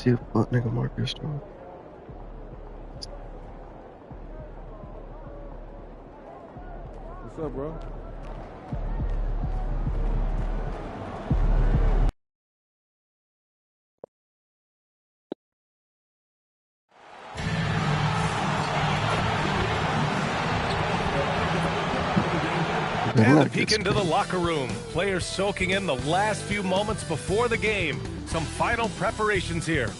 see a butt nigga Marcus though. What's up, bro? And a peek into the locker room. Players soaking in the last few moments before the game. Some final preparations here.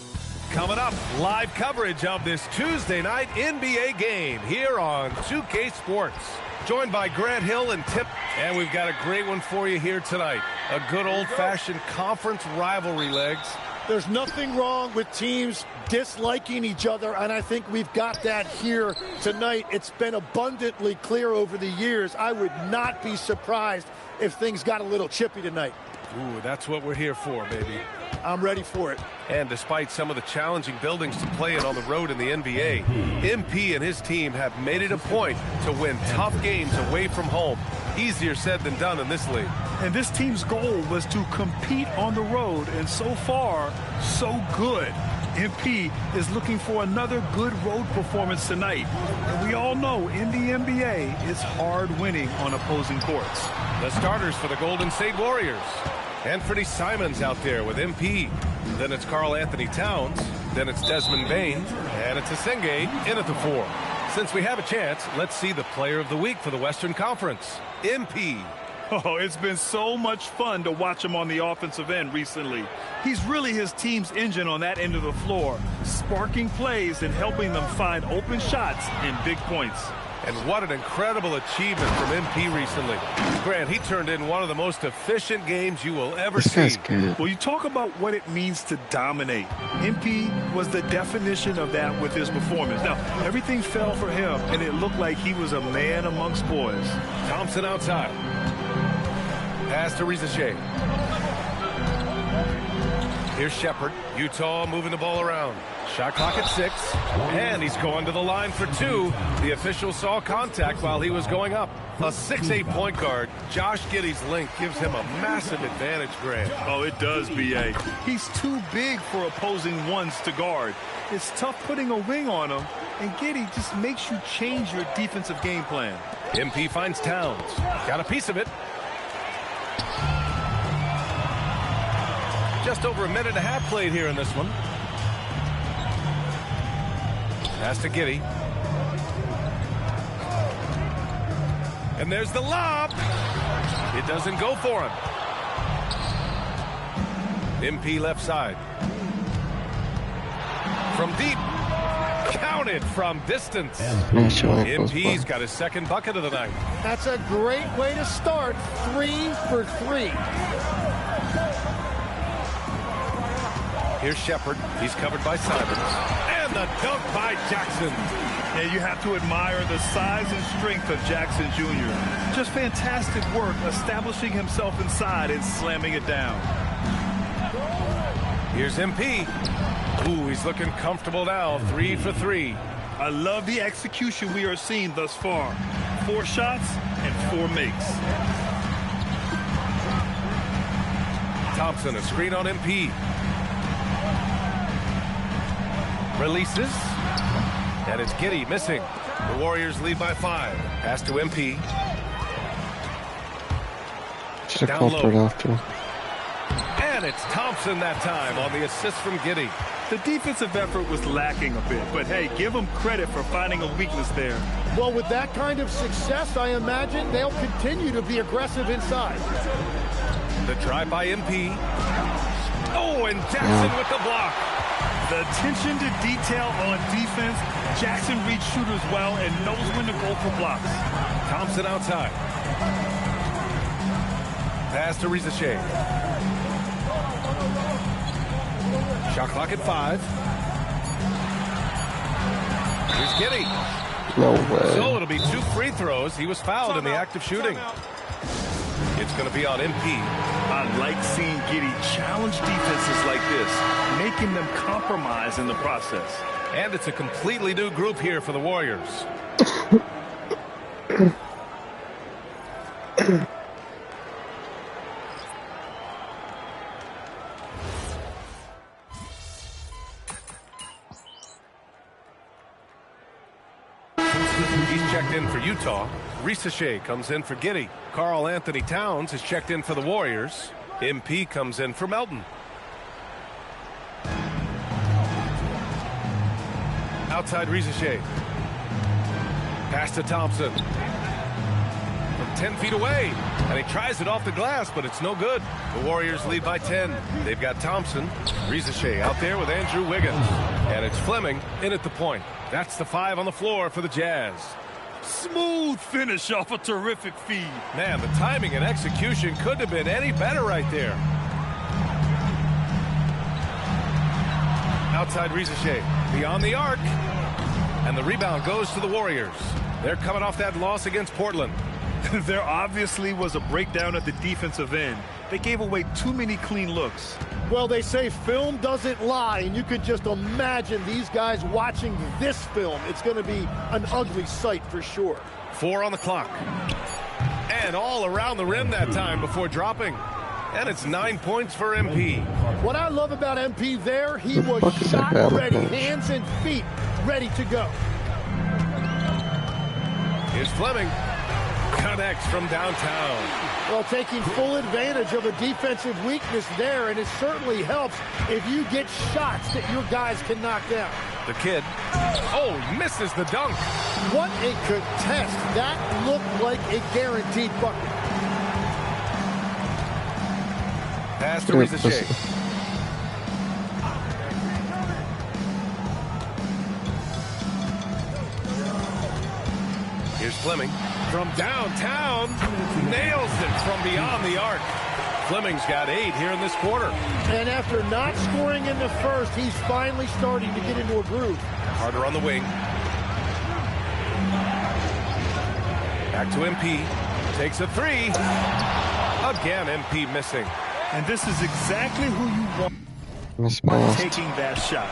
Coming up, live coverage of this Tuesday night NBA game here on 2K Sports. Joined by Grant Hill and Tip. And we've got a great one for you here tonight. A good old-fashioned conference rivalry, Legs. There's nothing wrong with teams disliking each other, and I think we've got that here tonight. It's been abundantly clear over the years. I would not be surprised if things got a little chippy tonight. Ooh, that's what we're here for, baby. I'm ready for it. And despite some of the challenging buildings to play in on the road in the NBA, MP and his team have made it a point to win tough games away from home. Easier said than done in this league. And this team's goal was to compete on the road, and so far, so good. MP is looking for another good road performance tonight. And we all know in the NBA, it's hard winning on opposing courts. The starters for the Golden State Warriors. Anthony Simons out there with MP. Then it's Karl Anthony Towns. Then it's Desmond Bane. And it's Asenge in at the 4. Since we have a chance, let's see the player of the week for the Western Conference. MP. Oh, it's been so much fun to watch him on the offensive end recently. He's really his team's engine on that end of the floor, sparking plays and helping them find open shots and big points. And what an incredible achievement from MP recently. Grant, he turned in one of the most efficient games you will ever see. Well, you talk about what it means to dominate. MP was the definition of that with his performance. Now, everything fell for him, and it looked like he was a man amongst boys. Thompson outside. Pass to Rizache. Here's Shepard. Utah moving the ball around. Shot clock at 6. And he's going to the line for 2. The official saw contact while he was going up. A 6'8" point guard. Josh Giddey's length gives him a massive advantage, Grant. Oh, it does, B.A. He's too big for opposing ones to guard. It's tough putting a wing on him, and Giddey just makes you change your defensive game plan. MP finds Towns. Got a piece of it. Just over a minute and a half played here in this one. Pass to Giddey. And there's the lob. It doesn't go for him. MP left side. From deep. Counted from distance. MP's got his second bucket of the night. That's a great way to start. 3 for 3. Here's Shepard. He's covered by Simons. And the dunk by Jackson. And you have to admire the size and strength of Jackson Jr. Just fantastic work establishing himself inside and slamming it down. Here's MP. Ooh, he's looking comfortable now. 3 for 3. I love the execution we are seeing thus far. 4 shots and 4 makes. Thompson, a screen on MP. Releases. And it's Giddey missing. The Warriors lead by 5. Pass to MP. Down low. And it's Thompson that time on the assist from Giddey. The defensive effort was lacking a bit, but hey, give them credit for finding a weakness there. Well, with that kind of success, I imagine they'll continue to be aggressive inside. The drive by MP. Oh, and Jackson with the block. The attention to detail on defense. Jackson reads shooters well and knows when to go for blocks. Thompson outside. Pass to Rizache. Shot clock at 5. Here's Giddey. No way. So it'll be 2 free throws. He was fouled in the act of shooting. It's going to be on MP. I like seeing Giddey challenge defenses like this, making them compromise in the process. And it's a completely new group here for the Warriors. Utah. Risacher comes in for Giddey. Karl Anthony Towns has checked in for the Warriors. MP comes in for Melton. Outside Risacher. Pass to Thompson. From 10 feet away. And he tries it off the glass, but it's no good. The Warriors lead by 10. They've got Thompson. Risacher out there with Andrew Wiggins. And it's Fleming in at the point. That's the 5 on the floor for the Jazz. Smooth finish off a terrific feed. Man, the timing and execution couldn't have been any better right there. Outside Risacher, beyond the arc. And the rebound goes to the Warriors. They're coming off that loss against Portland. There obviously was a breakdown at the defensive end. They gave away too many clean looks. Well, they say film doesn't lie, and you could just imagine these guys watching this film. It's going to be an ugly sight for sure. 4 on the clock. And all around the rim that time before dropping. And it's 9 points for MP. What I love about MP there, he was shot ready, hands and feet ready to go. Here's Fleming. Connects from downtown. Well, taking full advantage of a defensive weakness there, and it certainly helps if you get shots that your guys can knock down. The kid. Oh, misses the dunk. What a contest. That looked like a guaranteed bucket. Pass to Risacher. Here's Fleming. From downtown, nails it from beyond the arc. Fleming's got 8 here in this quarter. And after not scoring in the first, he's finally starting to get into a groove. Carter on the wing. Back to MP. Takes a 3. Again, MP missing. And this is exactly who you want by taking that shot.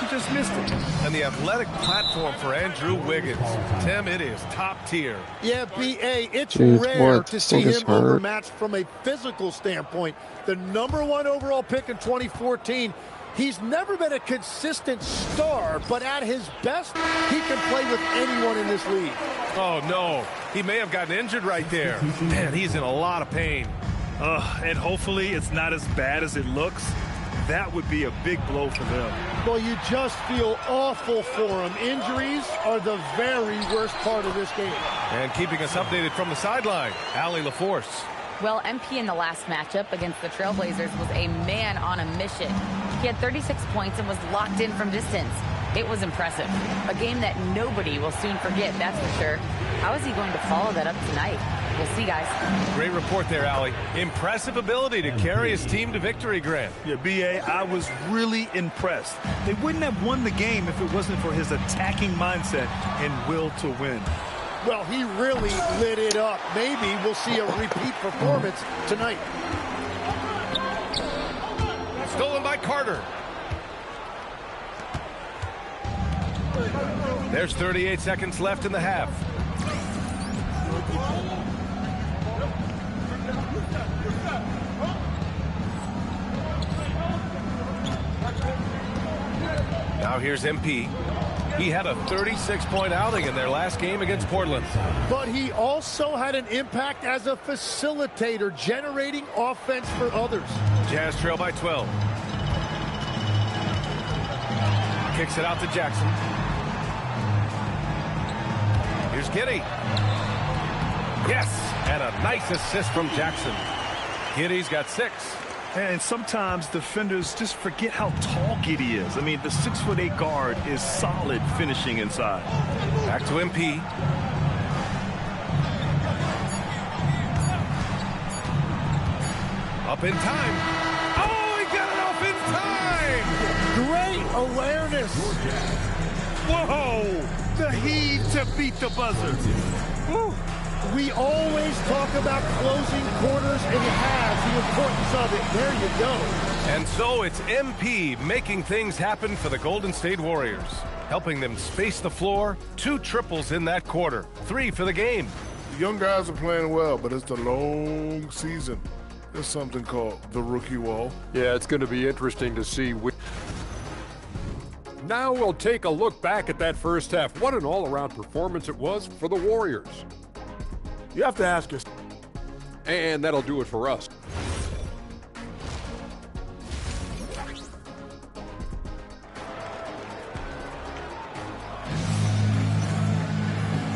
He just missed it. And the athletic platform for Andrew Wiggins. Tim, it is top tier. Yeah, B.A., it's rare to see him overmatched from a physical standpoint. The #1 overall pick in 2014. He's never been a consistent star, but at his best, he can play with anyone in this league. Oh, no. He may have gotten injured right there. Man, he's in a lot of pain. And hopefully it's not as bad as it looks. That would be a big blow for them. Well, you just feel awful for them. Injuries are the very worst part of this game. And keeping us updated from the sideline, Allie LaForce. Well, MP in the last matchup against the Trailblazers was a man on a mission. He had 36 points and was locked in from distance. It was impressive. A game that nobody will soon forget, that's for sure. How is he going to follow that up tonight? We'll see, guys. Great report there, Allie. Impressive ability to carry his team to victory, Grant. Yeah, B.A., I was really impressed. They wouldn't have won the game if it wasn't for his attacking mindset and will to win. Well, he really lit it up. Maybe we'll see a repeat performance tonight. Stolen by Carter. There's 38 seconds left in the half. Now here's MP. He had a 36-point outing in their last game against Portland. But he also had an impact as a facilitator, generating offense for others. Jazz trail by 12. Kicks it out to Jackson. Here's Giddey. Yes, and a nice assist from Jackson. Giddey's got 6. And sometimes defenders just forget how tall Giddey is. I mean, the 6'8" guard is solid finishing inside. Back to MP. Up in time. Oh, he got it off in time! Great awareness. Whoa! The heave to beat the buzzer. Woo. We always talk about closing quarters and halves, the importance of it. There you go. And so it's MP making things happen for the Golden State Warriors, helping them space the floor. 2 triples in that quarter, 3 for the game. The young guys are playing well, but it's the long season. There's something called the rookie wall. Yeah, it's going to be interesting to see. Now we'll take a look back at that first half. What an all-around performance it was for the Warriors. You have to ask us. And that'll do it for us.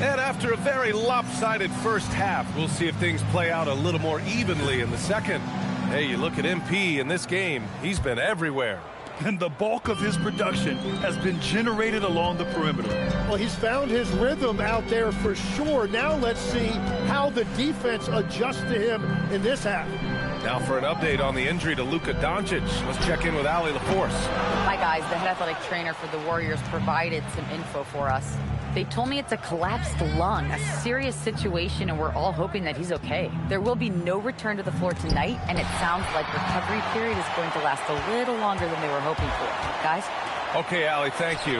And after a very lopsided first half, we'll see if things play out a little more evenly in the second. Hey, you look at MP in this game, he's been everywhere. And the bulk of his production has been generated along the perimeter. Well, he's found his rhythm out there for sure. Now let's see how the defense adjusts to him in this half. Now for an update on the injury to Luka Doncic, let's check in with Allie LaForce. Hi, guys. The head athletic trainer for the Warriors provided some info for us. They told me it's a collapsed lung, a serious situation, and we're all hoping that he's okay. There will be no return to the floor tonight, and it sounds like recovery period is going to last a little longer than they were hoping for. Guys? Okay, Allie, thank you.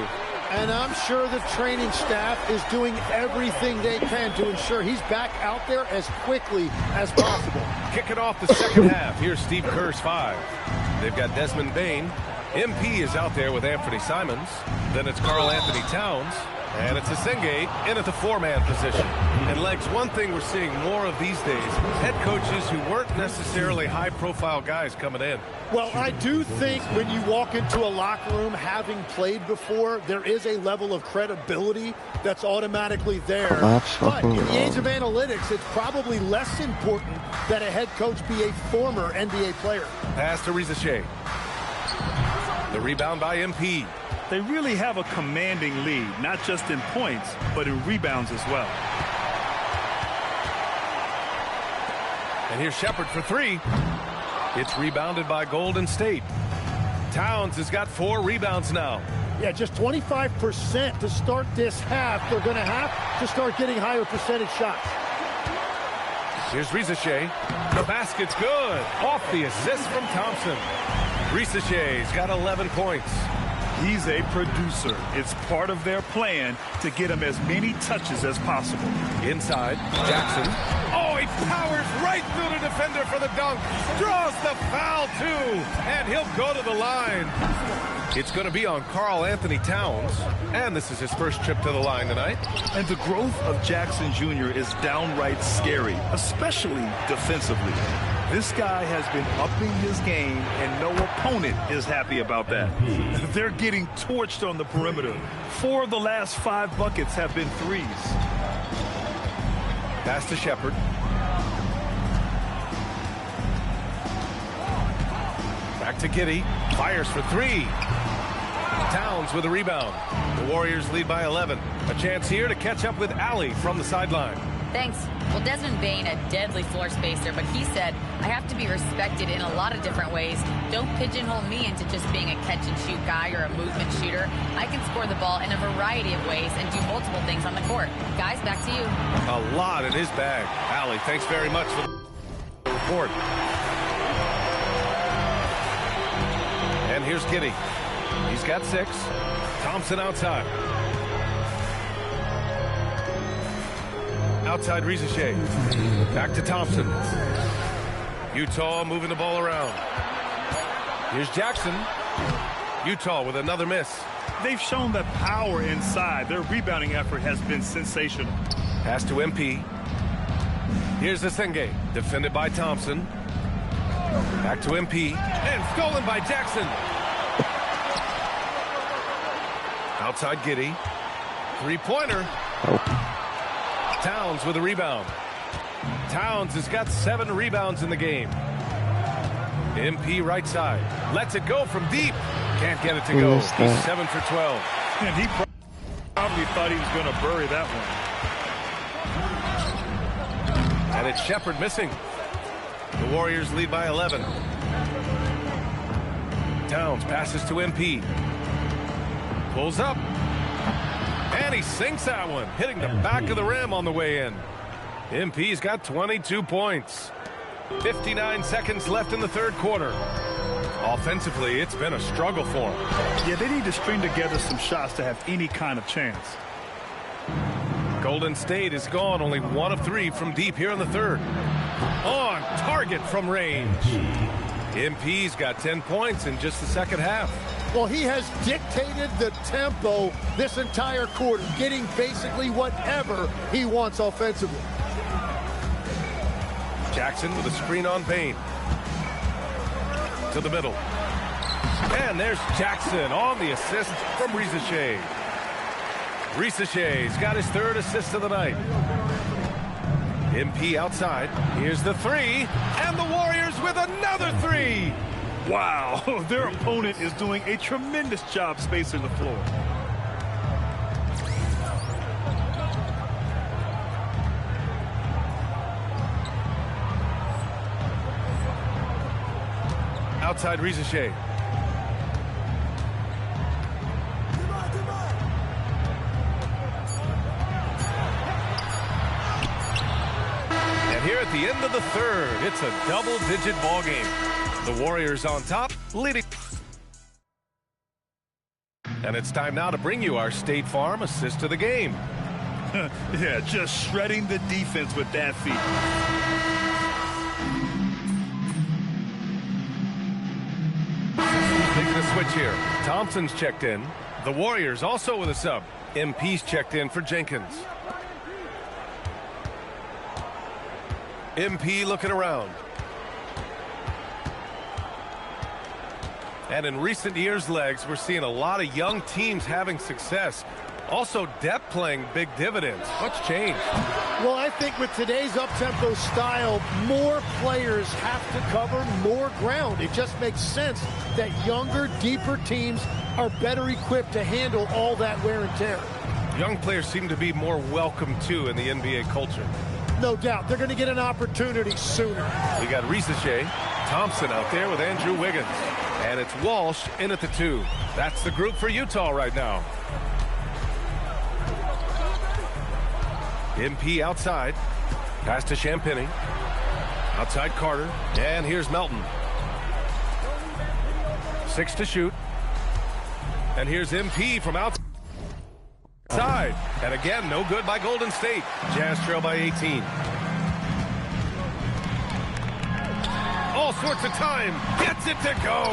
And I'm sure the training staff is doing everything they can to ensure he's back out there as quickly as possible. Kicking off the second half, here's Steve Kerr's 5. They've got Desmond Bane. MP is out there with Anthony Simons. Then it's Karl Anthony Towns. And it's Asenge in at the 4-man position. And Legs, one thing we're seeing more of these days, head coaches who weren't necessarily high-profile guys coming in. Well, I do think when you walk into a locker room having played before, there is a level of credibility that's automatically there. But in the age of analytics, it's probably less important that a head coach be a former NBA player. Pass to Risa Shea. The rebound by MP. They really have a commanding lead, not just in points, but in rebounds as well. And here's Shepherd for 3. It's rebounded by Golden State. Towns has got 4 rebounds now. Yeah, just 25% to start this half. They're going to have to start getting higher percentage shots. Here's Risa Shea. The basket's good. Off the assist from Thompson. Risa Shea's got 11 points. He's a producer. It's part of their plan to get him as many touches as possible. Inside, Jackson. Oh, he powers right through the defender for the dunk. Draws the foul, too. And he'll go to the line. It's going to be on Karl Anthony Towns. And this is his first trip to the line tonight. And the growth of Jackson Jr. is downright scary, especially defensively. This guy has been upping his game, and no opponent is happy about that. They're getting torched on the perimeter. 4 of the last 5 buckets have been threes. Pass to Shepherd. Back to Giddey. Fires for 3. Towns with a rebound. The Warriors lead by 11. A chance here to catch up with Allie from the sideline. Thanks. Well, Desmond Bane, a deadly floor spacer, but he said, I have to be respected in a lot of different ways. Don't pigeonhole me into just being a catch-and-shoot guy or a movement shooter. I can score the ball in a variety of ways and do multiple things on the court. Guys, back to you. A lot in his bag. Allie, thanks very much for the report. And here's Giddey. He's got 6. Thompson outside. Outside Risa Shea. Back to Thompson. Utah moving the ball around. Here's Jackson. Utah with another miss. They've shown that power inside. Their rebounding effort has been sensational. Pass to MP. Here's Asenge. Defended by Thompson. Back to MP. And stolen by Jackson. Outside Giddey. 3-pointer. Towns with a rebound. Towns has got 7 rebounds in the game. MP right side. Lets it go from deep. Can't get it to go. He's 7 for 12. And he probably thought he was going to bury that one. And it's Shepherd missing. The Warriors lead by 11. Towns passes to MP. Pulls up. And he sinks that one, hitting the back of the rim on the way in. MP's got 22 points. 59 seconds left in the third quarter. Offensively, it's been a struggle for him. Yeah, they need to string together some shots to have any kind of chance. Golden State is gone, only 1 of 3 from deep here in the third. On target from range. MP's got 10 points in just the second half. Well, he has dictated the tempo this entire quarter, getting basically whatever he wants offensively. Jackson with a screen on Payne. To the middle. And there's Jackson on the assist from Risacher. Risacher's got his third assist of the night. MP outside. Here's the three. And the Warriors with another three. Wow, their opponent is doing a tremendous job spacing the floor. Outside Risacher. And here at the end of the third, it's a double-digit ball game. The Warriors on top, leading. And it's time now to bring you our State Farm assist of the game. Yeah, just shredding the defense with that feat. Making a switch here. Thompson's checked in. The Warriors also with a sub. MP's checked in for Jenkins. MP looking around. And in recent years, Legs, we're seeing a lot of young teams having success. Also, depth playing big dividends. What's changed? Well, I think with today's up-tempo style, more players have to cover more ground. It just makes sense that younger, deeper teams are better equipped to handle all that wear and tear. Young players seem to be more welcome, too, in the NBA culture. No doubt. They're going to get an opportunity sooner. We got Risacher, Thompson out there with Andrew Wiggins. And it's Walsh in at the 2. That's the group for Utah right now. MP outside. Pass to Champagnie. Outside Carter. And here's Melton. 6 to shoot. And here's MP from outside. And again, no good by Golden State. Jazz trail by 18. All sorts of time. Gets it to go.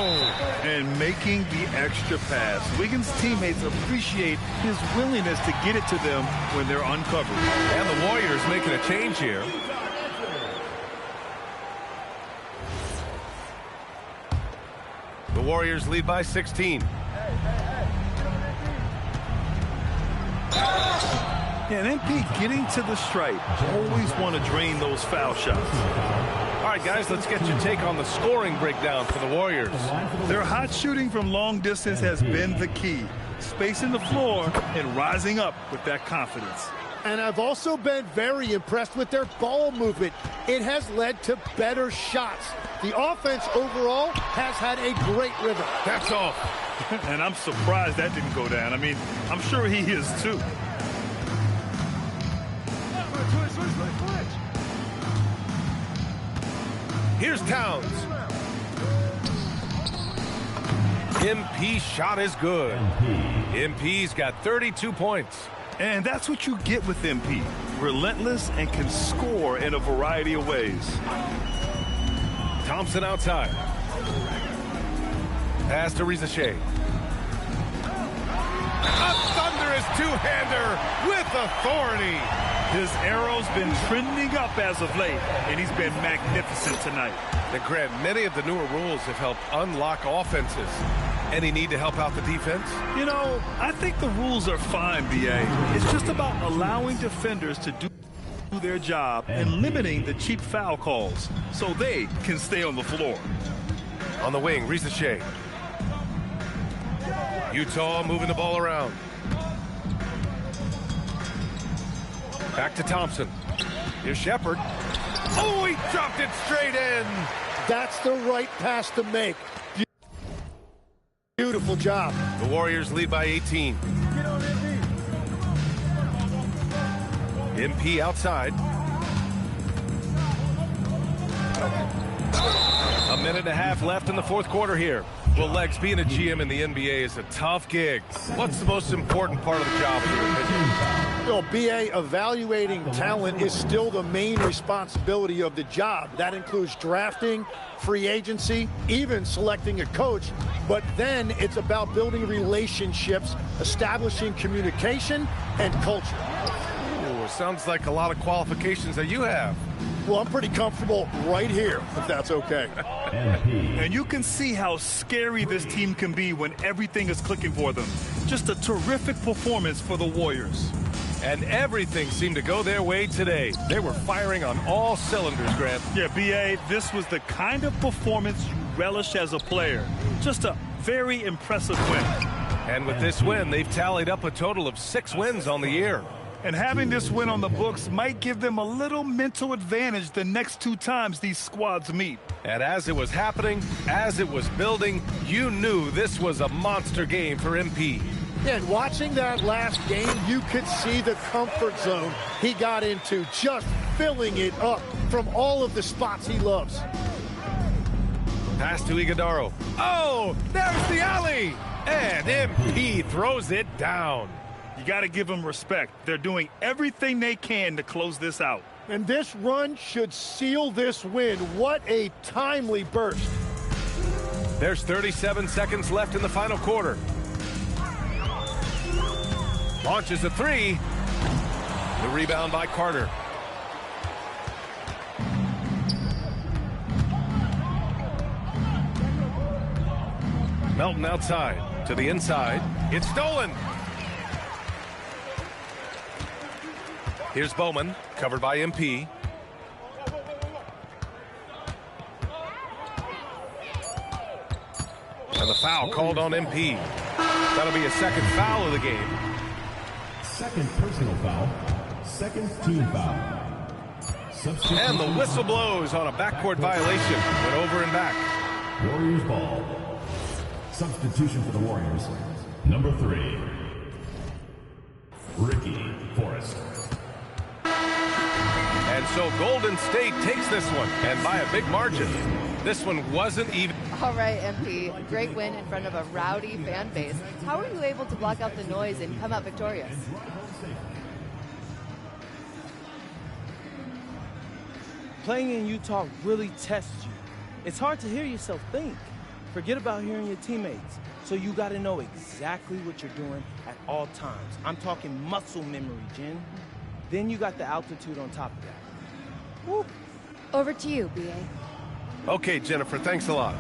And making the extra pass. Wiggins' teammates appreciate his willingness to get it to them when they're uncovered. And the Warriors making a change here. The Warriors lead by 16. And MP getting to the stripe. Always want to drain those foul shots. All right, guys, let's get your take on the scoring breakdown for the Warriors. Their hot shooting from long distance has been the key. Spacing the floor and rising up with that confidence. And I've also been very impressed with their ball movement. It has led to better shots. The offense overall has had a great rhythm. That's all. And I'm surprised that didn't go down. I mean, I'm sure he is too. Here's Towns. MP shot is good. MP's got 32 points. And that's what you get with MP. Relentless and can score in a variety of ways. Thompson outside. Pass to Risacher. A thunderous two-hander with authority. His arrow's been trending up as of late, and he's been magnificent tonight. And Grant, many of the newer rules have helped unlock offenses. Any need to help out the defense? You know, I think the rules are fine, B.A. It's just about allowing defenders to do their job and limiting the cheap foul calls so they can stay on the floor. On the wing, Risacher. Utah moving the ball around. Back to Thompson. Here's Shepherd. Oh, he dropped it straight in. That's the right pass to make. Beautiful job. The Warriors lead by 18. MP outside. A minute and a half left in the fourth quarter here. Well, Legs, being a GM in the NBA is a tough gig. What's the most important part of the job in your opinion? Well, BA, evaluating talent is still the main responsibility of the job. That includes drafting, free agency, even selecting a coach. But then it's about building relationships, establishing communication, and culture. Ooh, sounds like a lot of qualifications that you have. Well, I'm pretty comfortable right here, if that's okay. And you can see how scary this team can be when everything is clicking for them. Just a terrific performance for the Warriors. And everything seemed to go their way today. They were firing on all cylinders, Grant. Yeah, B.A., this was the kind of performance you relish as a player. Just a very impressive win. And with this win, they've tallied up a total of 6 wins on the year. And having this win on the books might give them a little mental advantage the next 2 times these squads meet. And as it was happening, as it was building, you knew this was a monster game for MP. Yeah, and watching that last game, you could see the comfort zone he got into, just filling it up from all of the spots he loves. Pass to Iguodaro. Oh, there's the alley! And MP throws it down. You got to give them respect. They're doing everything they can to close this out. And this run should seal this win. What a timely burst. There's 37 seconds left in the final quarter. Launches a 3. The rebound by Carter. Melton outside to the inside. It's stolen. Here's Bowman, covered by MP. And the foul called on MP. That'll be a second foul of the game. Second personal foul. Second team foul. And the whistle blows on a backcourt violation. Went over and back. Warriors ball. Substitution for the Warriors. Number 3. Ricky Forrest. And so Golden State takes this one, and by a big margin. This one wasn't even. All right, MP, great win in front of a rowdy fan base. How were you able to block out the noise and come out victorious? Playing in Utah really tests you. It's hard to hear yourself think. Forget about hearing your teammates. So you got to know exactly what you're doing at all times. I'm talking muscle memory, Jen. Then you got the altitude on top of that. Woo. Over to you, B.A. Okay, Jennifer, thanks a lot.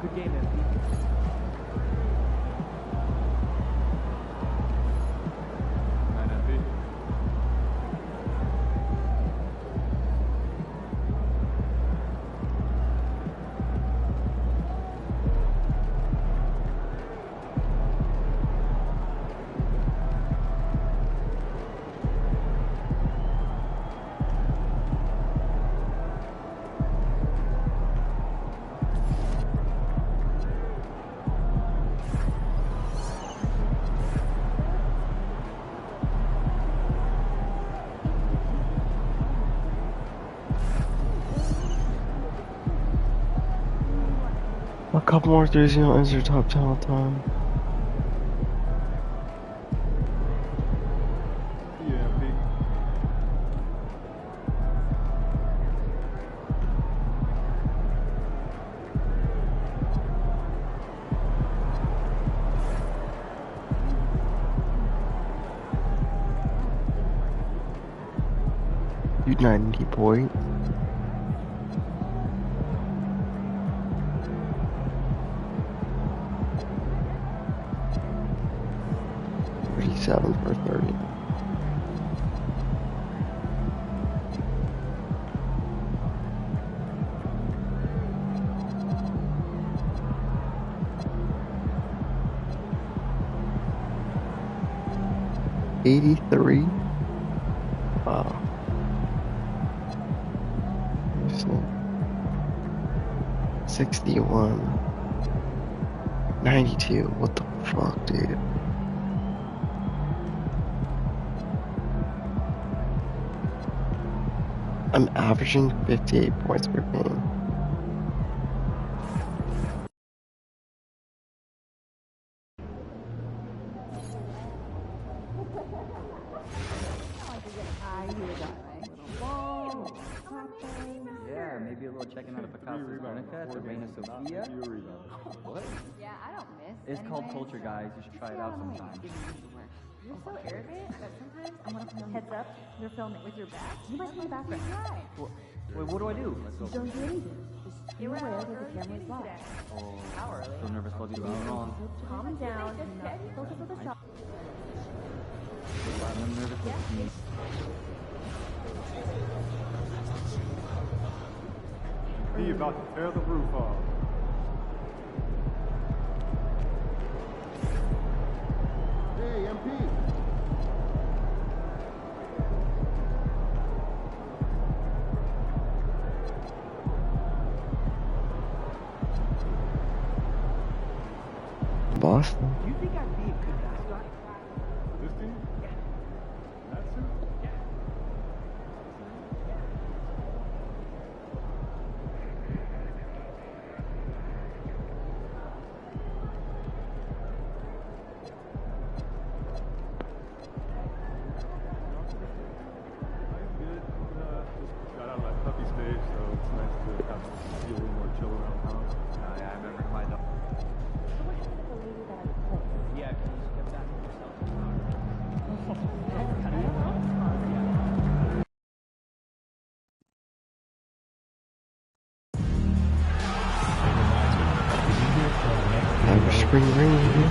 Good game, MP. A couple more threes, you know, ends your top 10 all the time. You 90 point. For 30. $83. Wow. 61. 92. What the fuck, dude? averaging 58 points per game. Yeah, maybe a little checking out of Picasso Guernica to Reina Sofia. What? Yeah, I don't miss. It's called culture, guys. You should try it out sometime. You're so arrogant that sometimes I want to film. Heads up, you're filming with your back. You might be in the background. Right. Wait, what do I do? Let's go. Don't do anything. Just be aware that the camera's live. Oh, so nervous about doing wrong. Calm down and not focus on the shot. I'm nervous with me. He about to tear the roof off. Hey, MP. Boston. Do you think I'd be a good mascot? This team? Yeah. That suit? Yeah. Good. Just got out of that puppy stage, so it's nice to have feel a little more chill around town. Yeah, I remember my dog. Yeah, can you step back from yourself? Have spring rain.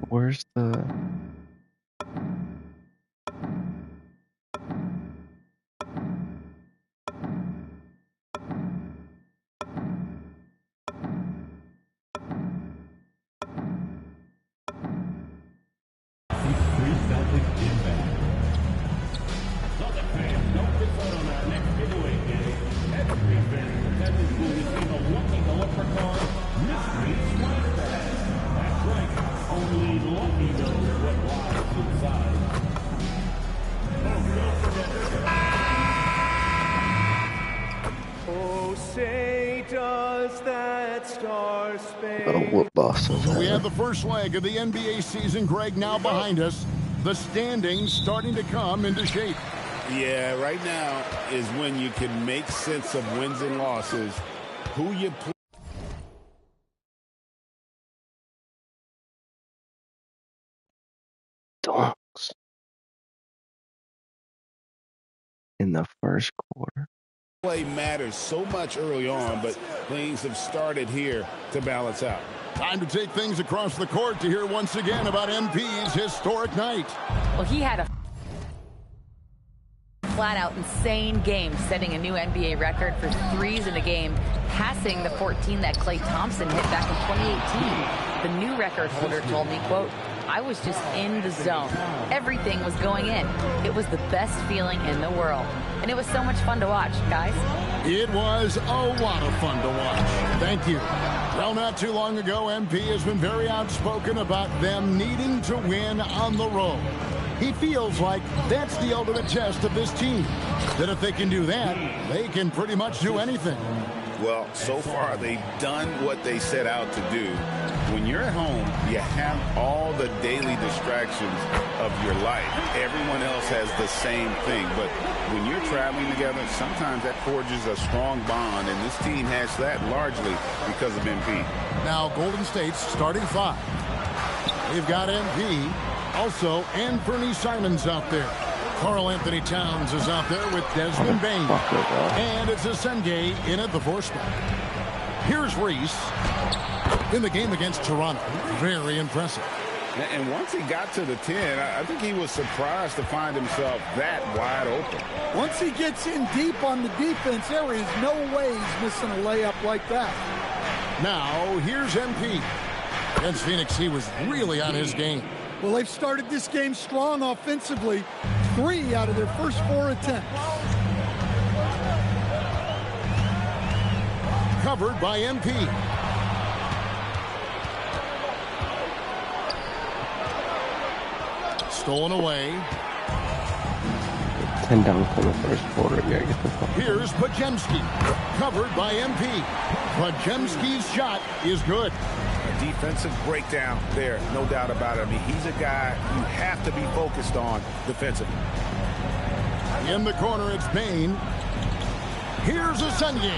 Where's the... Only Lucky knows Oh, say does that star spangled Oh, whoop Boston. So we have the first leg of the NBA season, Greg, now behind us. The standings starting to come into shape. Yeah, right now is when you can make sense of wins and losses. Who you play. Dogs. In the first quarter. Play matters so much early on, but things have started here to balance out. Time to take things across the court to hear once again about MP's historic night. Well, he had a flat-out insane game, setting a new NBA record for threes in a game, passing the 14 that Klay Thompson hit back in 2018. The new record holder told me, quote, I was just in the zone. Everything was going in. It was the best feeling in the world. And it was so much fun to watch, guys. It was a lot of fun to watch. Thank you. Well, not too long ago, MP has been very outspoken about them needing to win on the road. He feels like that's the ultimate test of this team. That if they can do that, they can pretty much do anything. Well, so far they've done what they set out to do. When you're at home, you have all the daily distractions of your life. Everyone else has the same thing. But when you're traveling together, sometimes that forges a strong bond, and this team has that largely because of MP. Now, Golden State's starting five. They've got MP, also, and Bernie Simons out there. Karl Anthony Towns is out there with Desmond Bain. And it's Asenge in at the 4 spot. Here's Reese in the game against Toronto. Very impressive. And once he got to the 10, I think he was surprised to find himself that wide open. Once he gets in deep on the defense, there is no way he's missing a layup like that. Now, here's MP. Against Phoenix, he was really on his game. Well, they've started this game strong offensively. 3 out of their first 4 attempts. Covered by MP. Stolen away. 10 down for the first quarter. You gotta get the fuck. Here's Podziemski. Covered by MP. Podziemski's shot is good. A defensive breakdown there, no doubt about it. I mean, he's a guy you have to be focused on defensively. In the corner, it's Bain. Here's Asenge.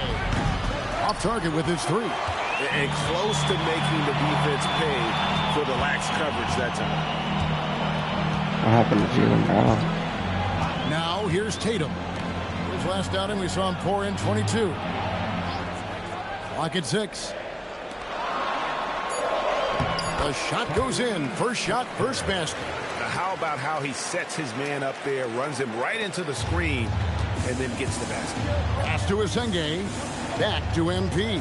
Off target with his 3. And close to making the defense pay for the lax coverage that time. What happened to Jalen Brown? Now, here's Tatum. His last outing, we saw him pour in 22. Clock at 6. The shot goes in. First shot, first basket. Now, how about how he sets his man up there, runs him right into the screen, and then gets the basket. Pass to Asenge. Back to MP.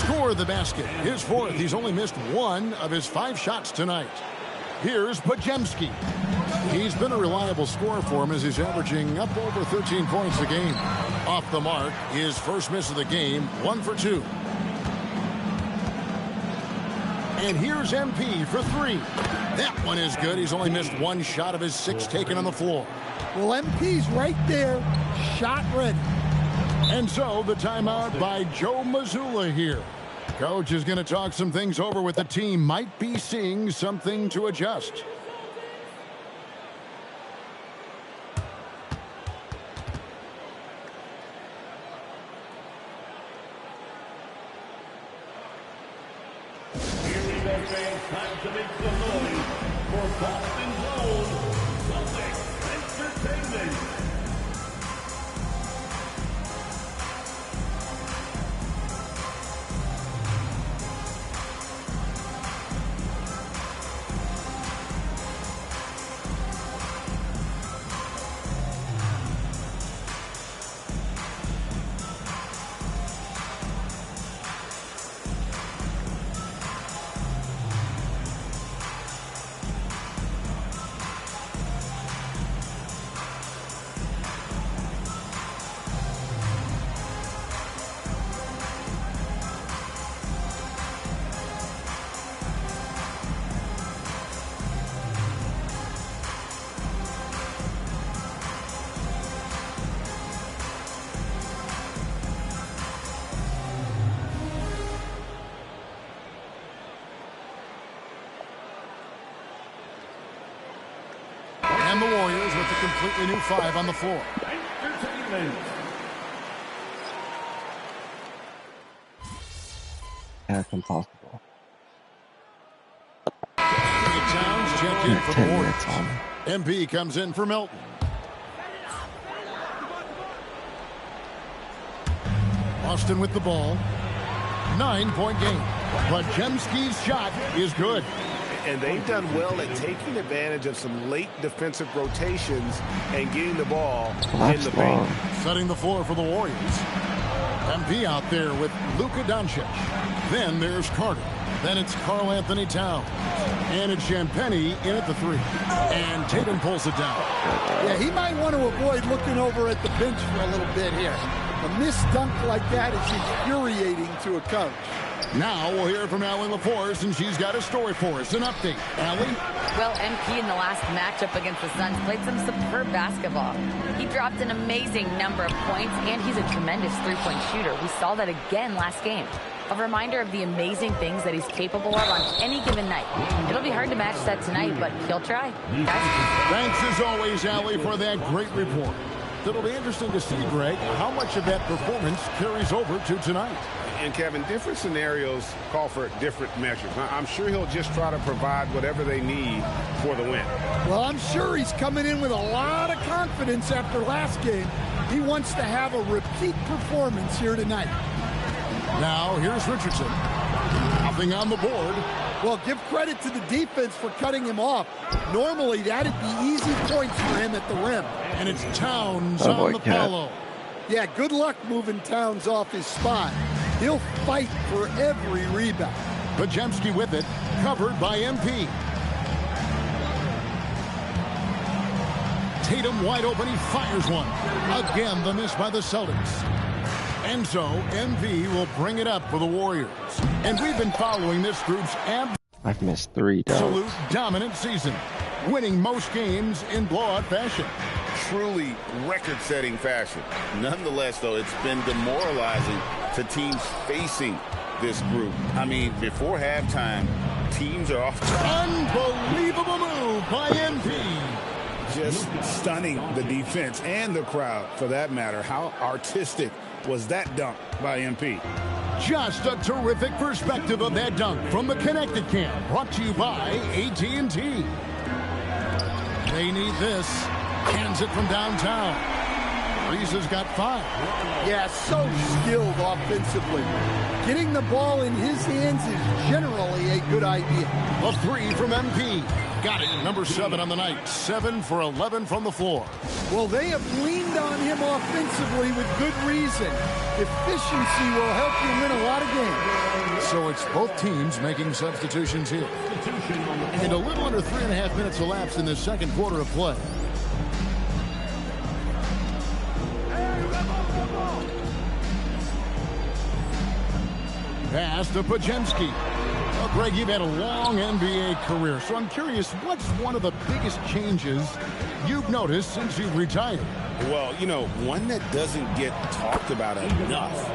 Score the basket. His 4th. He's only missed 1 of his 5 shots tonight. Here's Podziemski. He's been a reliable scorer for him as he's averaging up over 13 points a game. Off the mark, his first miss of the game, 1 for 2. And here's MP for 3. That one is good. He's only missed 1 shot of his 6 taken on the floor. Well, MP's right there, shot ready. And so the timeout by Joe Mazzulla here. Coach is going to talk some things over with the team. Might be seeing something to adjust. Time to make some noise for Boston Gold, Celtics Entertainment. And the Warriors with a completely new 5 on the floor. That's impossible. Towns checked in for the Warriors. MP comes in for Milton. Austin with the ball. 9-point game. Podziemski's shot is good. And they've done well at taking advantage of some late defensive rotations and getting the ball in the paint. Setting the floor for the Warriors. MP out there with Luka Doncic. Then there's Carter. Then it's Karl Anthony Towns. And it's Champagnie in at the 3. And Tatum pulls it down. Yeah, he might want to avoid looking over at the bench for a little bit here. A missed dunk like that is infuriating to a coach. Now we'll hear from Allie LaForce, and she's got a story for us. An update. Allie? Well, MP in the last matchup against the Suns played some superb basketball. He dropped an amazing number of points, and he's a tremendous three-point shooter. We saw that again last game. A reminder of the amazing things that he's capable of on any given night. It'll be hard to match that tonight, but he'll try. Thanks as always, Allie, for that great report. It'll be interesting to see, Greg, how much of that performance carries over to tonight. And, Kevin, different scenarios call for different measures. I'm sure he'll just try to provide whatever they need for the win. Well, I'm sure he's coming in with a lot of confidence after last game. He wants to have a repeat performance here tonight. Now, here's Richardson. Nothing on the board. Well, give credit to the defense for cutting him off. Normally, that'd be easy points for him at the rim. And it's Towns on the follow. Yeah, good luck moving Towns off his spot. He'll fight for every rebound. Podziemski with it, covered by MP. Tatum wide open, he fires one. Again, the miss by the Celtics. And so, MP will bring it up for the Warriors. And we've been following this group's I've missed 3 absolute dominant season, winning most games in blowout fashion. Truly record-setting fashion. Nonetheless, though, it's been demoralizing to teams facing this group. I mean, before halftime, teams are off. Unbelievable move by MP. Just stunning the defense and the crowd, for that matter. How artistic was that dunk by MP? Just a terrific perspective of that dunk from the Connected Camp, brought to you by AT&T. They need this. Hands it from downtown. Reese has got 5. Yeah, so skilled offensively. Getting the ball in his hands is generally a good idea. A 3 from MP. Got it. Number 7 on the night. 7 for 11 from the floor. Well, they have leaned on him offensively with good reason. Efficiency will help you win a lot of games. So it's both teams making substitutions here. And a little under 3.5 minutes elapsed in the second quarter of play. Pass to Podziemski. Well, Greg, you've had a long NBA career, so I'm curious, what's one of the biggest changes you've noticed since you've retired? Well, you know, one that doesn't get talked about enough.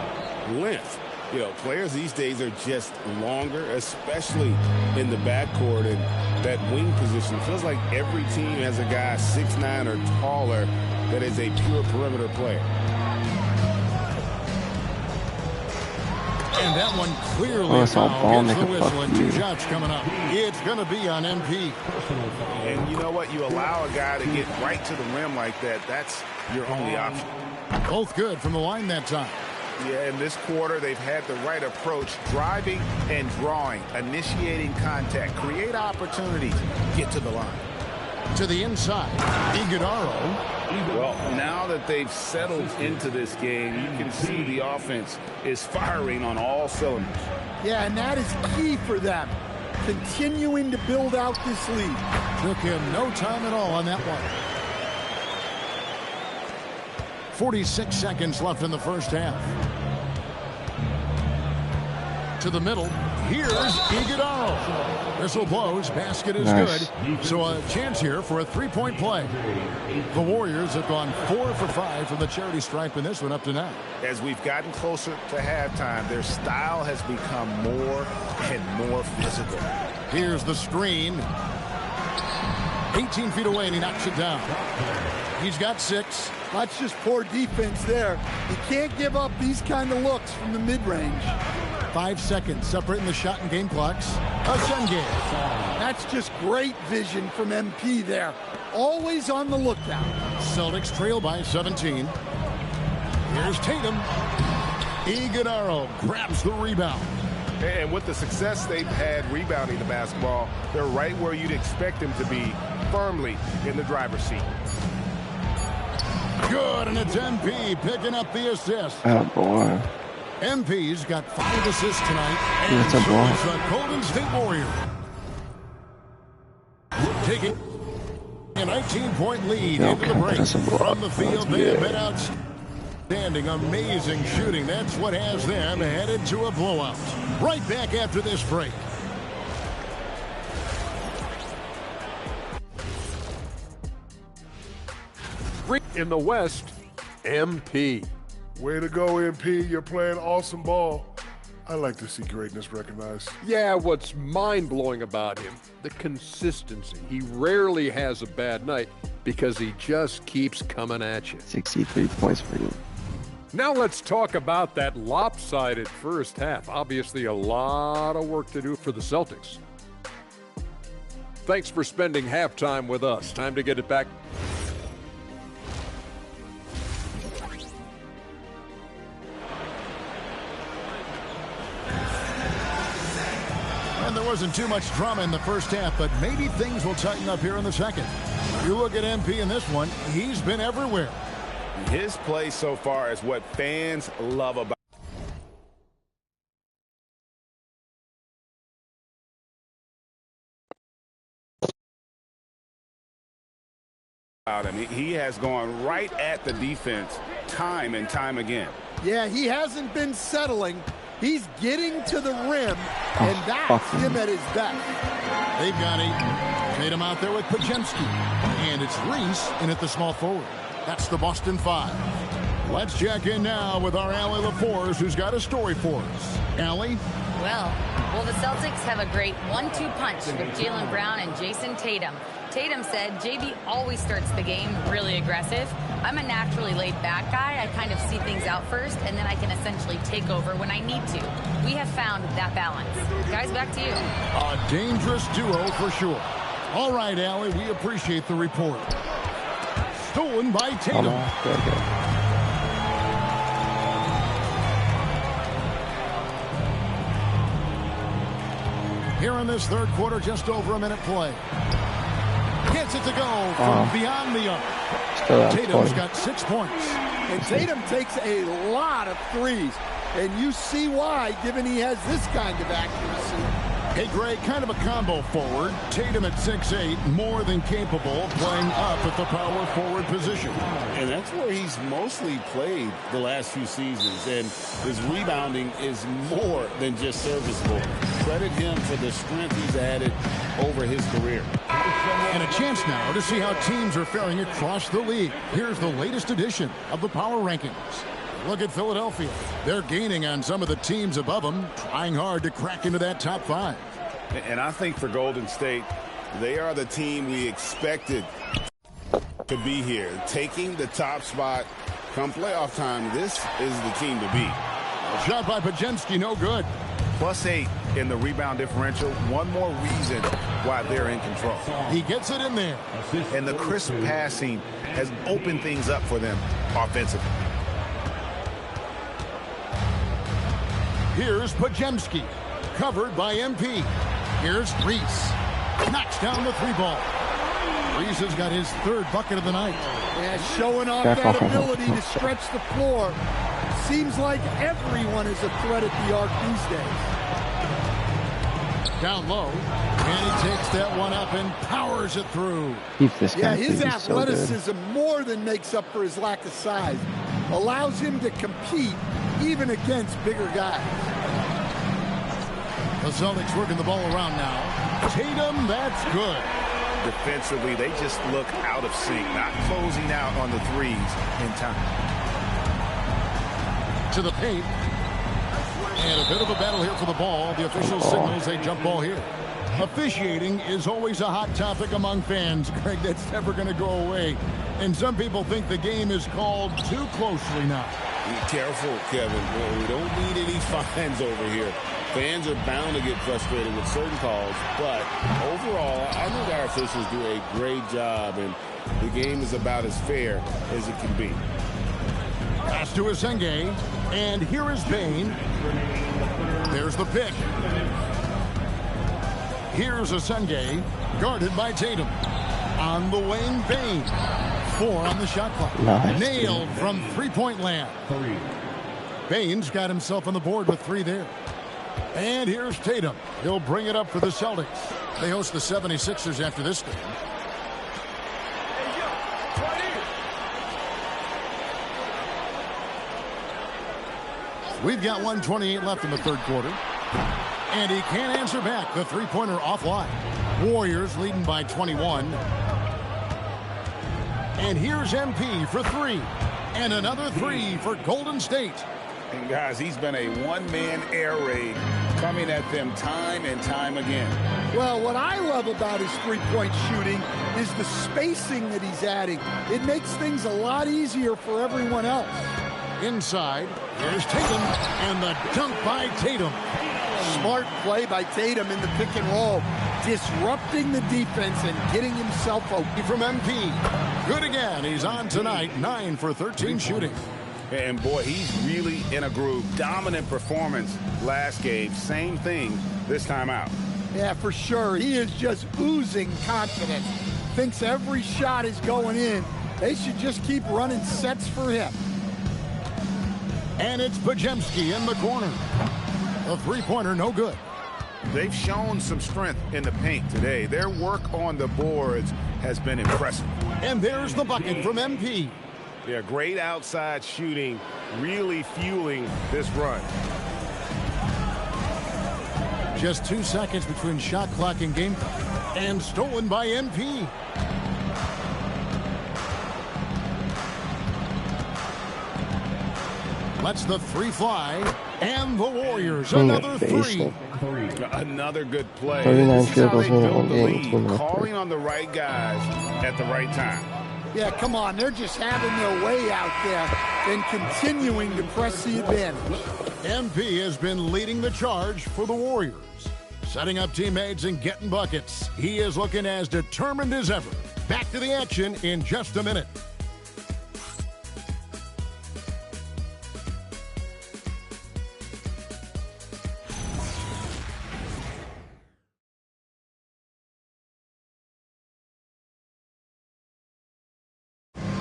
Length. You know, players these days are just longer, especially in the backcourt, and that wing position. Feels like every team has a guy 6'9" or taller that is a pure perimeter player. And that one clearly foul gets the whistle, and 2 shots coming up. It's going to be on MP. And you know what? You allow a guy to get right to the rim like that. That's your only option. Both good from the line that time. Yeah, in this quarter, they've had the right approach, driving and drawing, initiating contact, create opportunities, get to the line. To the inside, Iguodala. Well, now that they've settled into this game, you can see the offense is firing on all cylinders. Yeah, and that is key for them, continuing to build out this lead. Took him no time at all on that one. 46 seconds left in the first half. To the middle. Here's Iguodala. Whistle blows. Basket is good. So a chance here for a 3-point play. The Warriors have gone 4 for 5 from the charity stripe in this one up to now. As we've gotten closer to halftime, their style has become more and more physical. Here's the screen. 18 feet away, and he knocks it down. He's got 6. That's just poor defense there. You can't give up these kind of looks from the mid-range. 5 seconds separating the shot and game clocks. Asenge. That's just great vision from MP there. Always on the lookout. Celtics trail by 17. Here's Tatum. Iguodala grabs the rebound. And with the success they've had rebounding the basketball, they're right where you'd expect them to be, firmly in the driver's seat. Good, and it's MP picking up the assist. Oh, boy. MP's got 5 assists tonight. And That's a so boy. it's the Golden State Warriors taking a 19-point lead into the break. From the field, they have been outstanding, amazing shooting. That's what has them headed to a blowout. Right back after this break. In the West, MP. Way to go, MP. You're playing awesome ball. I like to see greatness recognized. Yeah, what's mind-blowing about him, the consistency. He rarely has a bad night because he just keeps coming at you. 63 points for you. Now let's talk about that lopsided first half. Obviously a lot of work to do for the Celtics. Thanks for spending halftime with us. Time to get it back. And there wasn't too much drama in the first half, but maybe things will tighten up here in the second. You look at MP in this one, he's been everywhere. His play so far is what fans love about him. He has gone right at the defense time and time again. Yeah, he hasn't been settling. He's getting to the rim, and that's him at his best. They've got 8. Tatum out there with Podziemski. And it's Reese in at the small forward. That's the Boston 5. Let's check in now with our Allie LaForce, who's got a story for us. Allie? Well, the Celtics have a great 1-2 punch with Jaylen Brown and Jason Tatum. Tatum said JB always starts the game really aggressive. I'm a naturally laid-back guy. I kind of see things out first, and then I can essentially take over when I need to. We have found that balance. Guys, back to you. A dangerous duo for sure. All right, Allie, we appreciate the report. Stolen by Tatum. Here in this third quarter, just over a minute play. Gets it to go from beyond the arc. Tatum's got 6 points. And Tatum takes a lot of threes. And you see why, given he has this kind of accuracy. Hey, Greg, kind of a combo forward. Tatum at 6'8", more than capable of playing up at the power forward position. And that's where he's mostly played the last few seasons. And his rebounding is more than just serviceable. Credit him for the strength he's added over his career. And a chance now to see how teams are faring across the league. Here's the latest edition of the Power Rankings. Look at Philadelphia. They're gaining on some of the teams above them, trying hard to crack into that top 5. And I think for Golden State, they are the team we expected to be here. Taking the top spot come playoff time, this is the team to beat. A shot by Podziemski, no good. +8 in the rebound differential. One more reason why they're in control. He gets it in there. And the crisp passing has opened things up for them offensively. Here's Podziemski, covered by MP. Here's Reese. Knocks down the 3-ball. Reese has got his 3rd bucket of the night. Yeah, showing off that ability to stretch the floor. Seems like everyone is a threat at the arc these days. Down low, and he takes that one up and powers it through. Yeah, his athleticism more than makes up for his lack of size. Allows him to compete even against bigger guys. The Celtics working the ball around now. Tatum, that's good. Defensively, they just look out of sync, not closing out on the threes in time. To the paint. And a bit of a battle here for the ball. The official signals a jump ball here. Officiating is always a hot topic among fans, Greg. That's never going to go away. And some people think the game is called too closely now. Be careful, Kevin. We don't need any fines over here. Fans are bound to get frustrated with certain calls, but overall, I think our officials do a great job, and the game is about as fair as it can be. Pass to Asenge, and here is Bane. There's the pick. Here's Asenge, guarded by Tatum. On the wing, Bane. 4 on the shot clock. Nice. Nailed from three-point land. Bane's got himself on the board with 3 there. And here's Tatum. He'll bring it up for the Celtics. They host the 76ers after this game. We've got 1:28 left in the third quarter. And he can't answer back. The three-pointer offline. Warriors leading by 21. And here's MP for 3. And another 3 for Golden State. And guys, he's been a one-man air raid coming at them time and time again. Well, what I love about his three-point shooting is the spacing that he's adding. It makes things a lot easier for everyone else. Inside, here's Tatum, and the dunk by Tatum. Smart play by Tatum in the pick and roll, disrupting the defense and getting himself open. From MP, good again. He's on tonight, 9 for 13 shooting. And boy, he's really in a groove. Dominant performance last game. Same thing this time out. Yeah, for sure. He is just oozing confidence. Thinks every shot is going in. They should just keep running sets for him. And it's Podziemski in the corner. A three-pointer, no good. They've shown some strength in the paint today. Their work on the boards has been impressive. And there's the bucket from MP. Yeah, great outside shooting, really fueling this run. Just 2 seconds between shot clock and game time. And stolen by MP. Lets the 3 fly. And the Warriors, another 3. Another good play. 39 field goals in one game. Calling on the right guys at the right time. Yeah, come on. They're just having their way out there and continuing to press the advantage. MP has been leading the charge for the Warriors. Setting up teammates and getting buckets. He is looking as determined as ever. Back to the action in just a minute.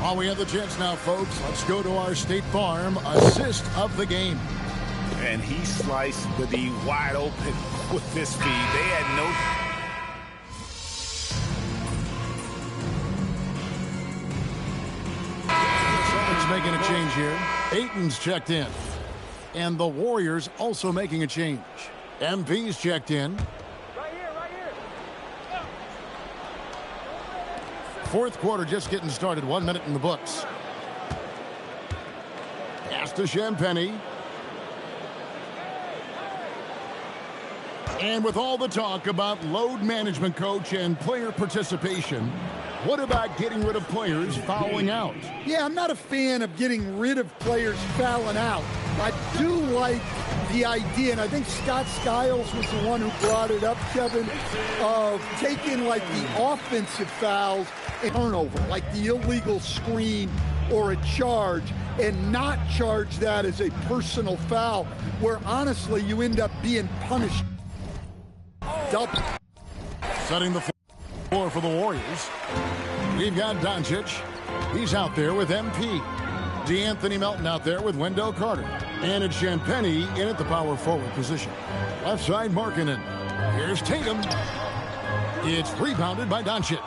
While we have the chance now, folks, let's go to our State Farm assist of the game. And he sliced the D wide open with this feed. They had no... Someone's making a change here. Ayton's checked in. And the Warriors also making a change. MP's checked in. Fourth quarter just getting started. 1 minute in the books. Pass to Champagnie. And with all the talk about load management, coach, and player participation, what about getting rid of players fouling out? Yeah, I'm not a fan of getting rid of players fouling out. I do like the idea, and I think Scott Skiles was the one who brought it up, Kevin, of taking like the offensive fouls and turnover, like the illegal screen or a charge, and not charge that as a personal foul, where honestly you end up being punished double. Setting the floor for the Warriors. We've got Doncic. He's out there with MP. DeAnthony Melton out there with Wendell Carter. And it's Champagnie in at the power forward position. Left side, Markkanen. Here's Tatum. It's rebounded by Doncic.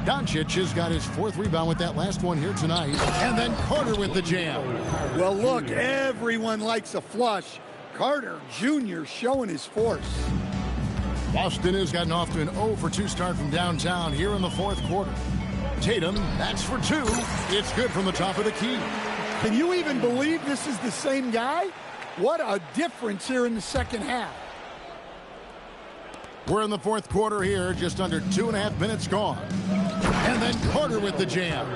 Doncic has got his 4th rebound with that last one here tonight. And then Carter with the jam. Well, look, everyone likes a flush. Carter Jr. showing his force. Boston has gotten off to an 0-for-2 start from downtown here in the 4th quarter. Tatum, that's for 2. It's good from the top of the key. Can you even believe this is the same guy? What a difference here in the second half. We're in the fourth quarter here, just under 2.5 minutes gone. And then Carter with the jam.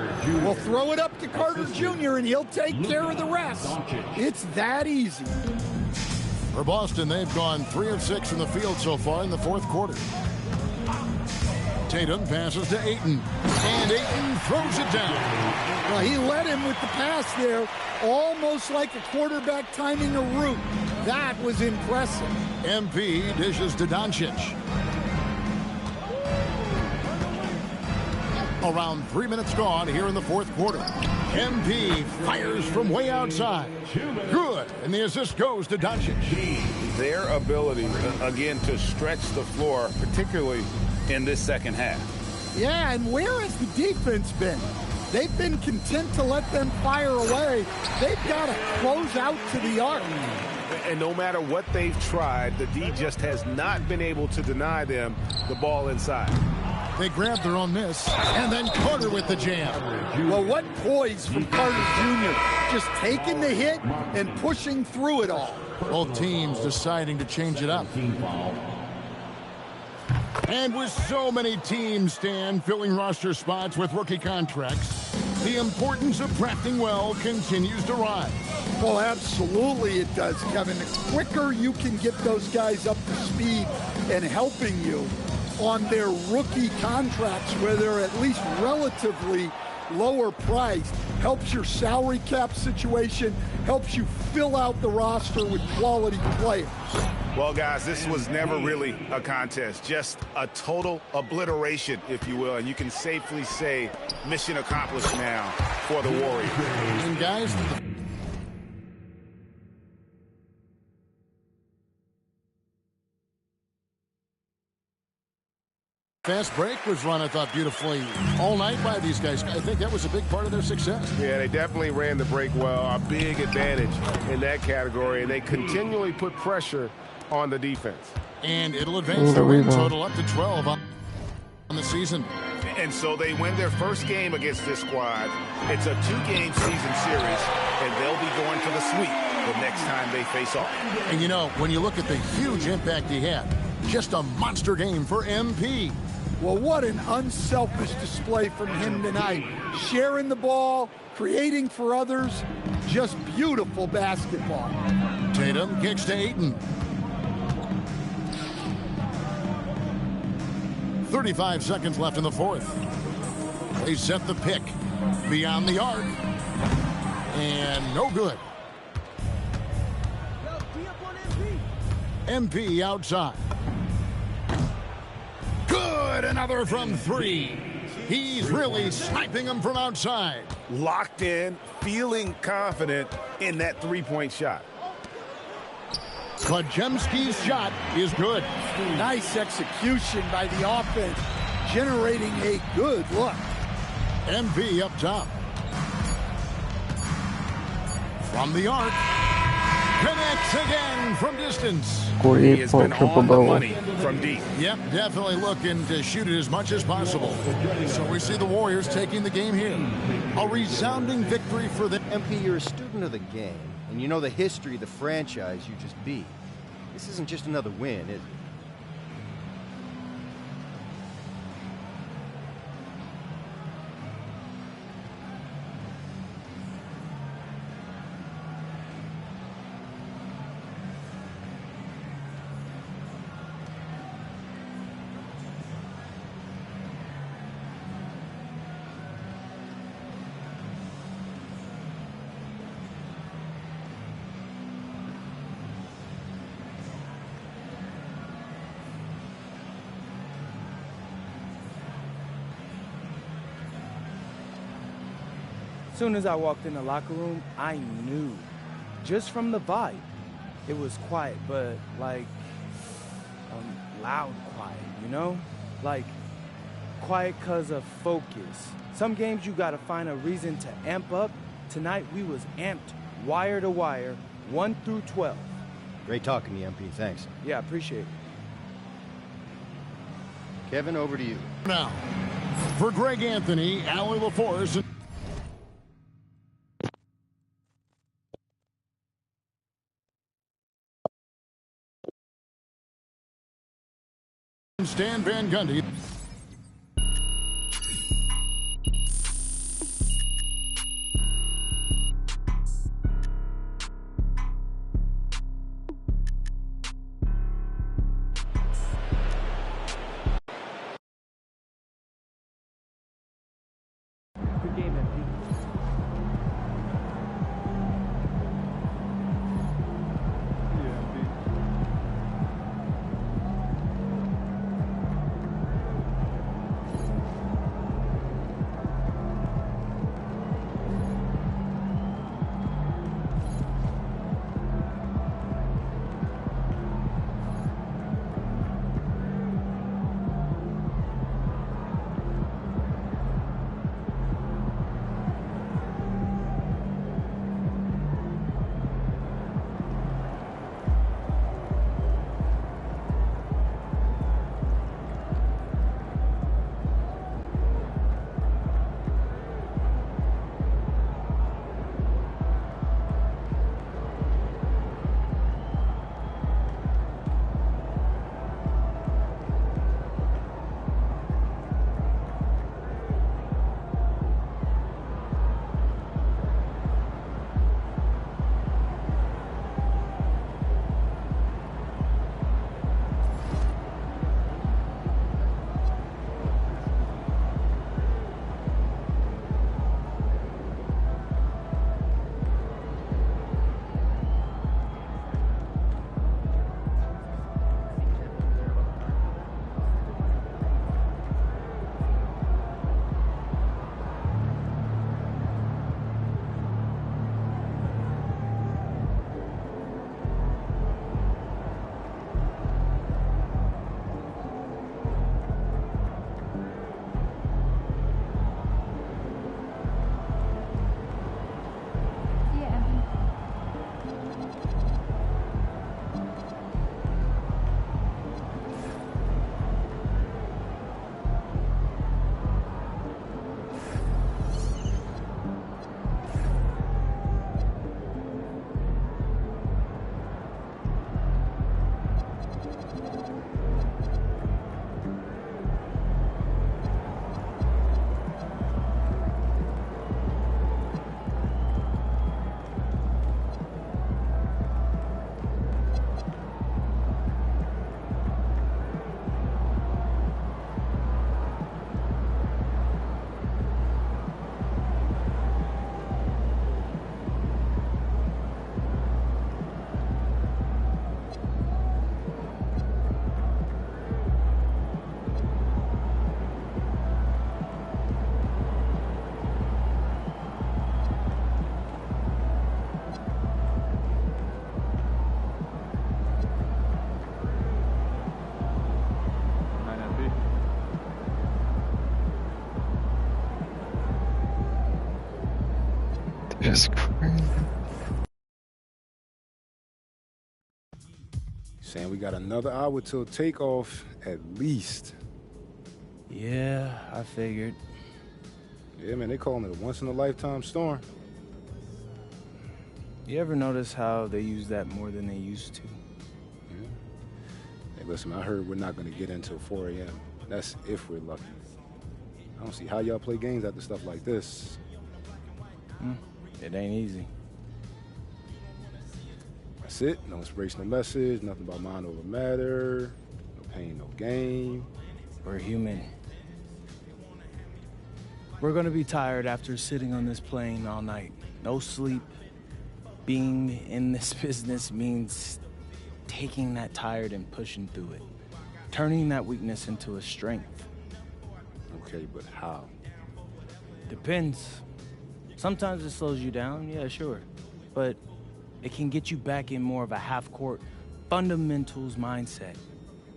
We'll throw it up to Carter Jr. and he'll take care of the rest. It's that easy. For Boston, they've gone 3 of 6 from the field so far in the fourth quarter. Tatum passes to Ayton, and Ayton throws it down. Well, he led him with the pass there, almost like a quarterback timing a route. That was impressive. MP dishes to Doncic. Around 3 minutes gone here in the fourth quarter. MP fires from way outside. Good, and the assist goes to Doncic. Their ability, again, to stretch the floor, particularly in this second half. Yeah, and where has the defense been? They've been content to let them fire away. They've got to close out to the arc. And no matter what they've tried, the D just has not been able to deny them the ball inside. They grab their own miss, and then Carter with the jam. Well, what poise from Carter Jr. Just taking the hit and pushing through it all. Both teams deciding to change it up. And with so many teams, Stan, filling roster spots with rookie contracts, the importance of drafting well continues to rise. Well, absolutely it does, Kevin. The quicker you can get those guys up to speed and helping you on their rookie contracts where they're at least relatively lower priced, helps your salary cap situation, helps you fill out the roster with quality players. Well, guys, this was never really a contest, just a total obliteration, if you will, and you can safely say mission accomplished now for the Warriors. And guys, fast break was run, I thought, beautifully all night by these guys. I think that was a big part of their success. Yeah, they definitely ran the break well. A big advantage in that category, and they continually put pressure on the defense. And it'll advance the win total up to 12 on the season. And so they win their first game against this squad. It's a 2-game season series, and they'll be going for the sweep the next time they face off. And you know, when you look at the huge impact he had, just a monster game for MP. Well, what an unselfish display from him tonight. Sharing the ball, creating for others, just beautiful basketball. Tatum kicks to Ayton. 35 seconds left in the fourth. They set the pick beyond the arc. And no good. MP outside. Good, another from 3. He's really sniping them from outside. Locked in, feeling confident in that three-point shot. Podziemski's shot is good. Nice execution by the offense, generating a good look. MP up top. From the arc. Connects again from distance. 48-point triple double. From deep. Yep, definitely looking to shoot it as much as possible. So we see the Warriors taking the game here. A resounding victory for them. MP, you're a student of the game, and you know the history of the franchise you just beat. This isn't just another win, is it? As soon as I walked in the locker room, I knew, just from the vibe. It was quiet, but like loud quiet, you know? Like quiet because of focus. Some games you got to find a reason to amp up. Tonight we was amped wire to wire, 1 through 12. Great talking to you, MP. Thanks. Yeah, appreciate it. Kevin, over to you. Now, for Greg Anthony, Allie LaForce, Stan Van Gundy. Good game, MP. It's crazy. Saying we got another hour till takeoff, at least. Yeah, I figured. Yeah, man, they calling it a once-in-a-lifetime storm. You ever notice how they use that more than they used to? Yeah. Hey, listen, I heard we're not going to get until 4 a.m. That's if we're lucky. I don't see how y'all play games after stuff like this. It ain't easy. That's it. No inspirational message, nothing about mind over matter, no pain, no gain. We're human. We're gonna be tired after sitting on this plane all night. No sleep. Being in this business means taking that tired and pushing through it. Turning that weakness into a strength. Okay, but how? Depends. Sometimes it slows you down, yeah, sure. But it can get you back in more of a half-court fundamentals mindset.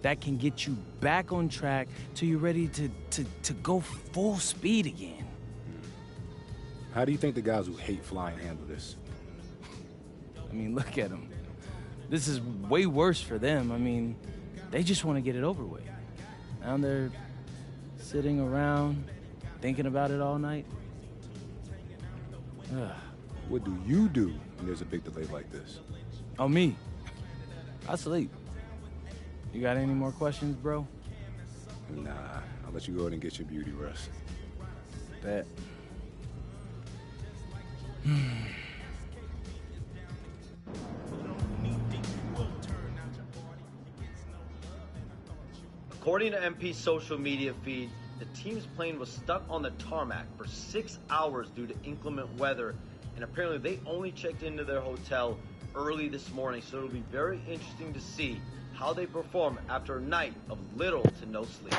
That can get you back on track till you're ready to go full speed again. How do you think the guys who hate flying handle this? I mean, look at them. This is way worse for them. I mean, they just want to get it over with. Now they're sitting around thinking about it all night. Ugh. What do you do when there's a big delay like this? Oh, me? I sleep. You got any more questions, bro? Nah, I'll let you go ahead and get your beauty rest. Bet. According to MP's social media feed, the team's plane was stuck on the tarmac for 6 hours due to inclement weather, and apparently they only checked into their hotel early this morning, so it'll be very interesting to see how they perform after a night of little to no sleep.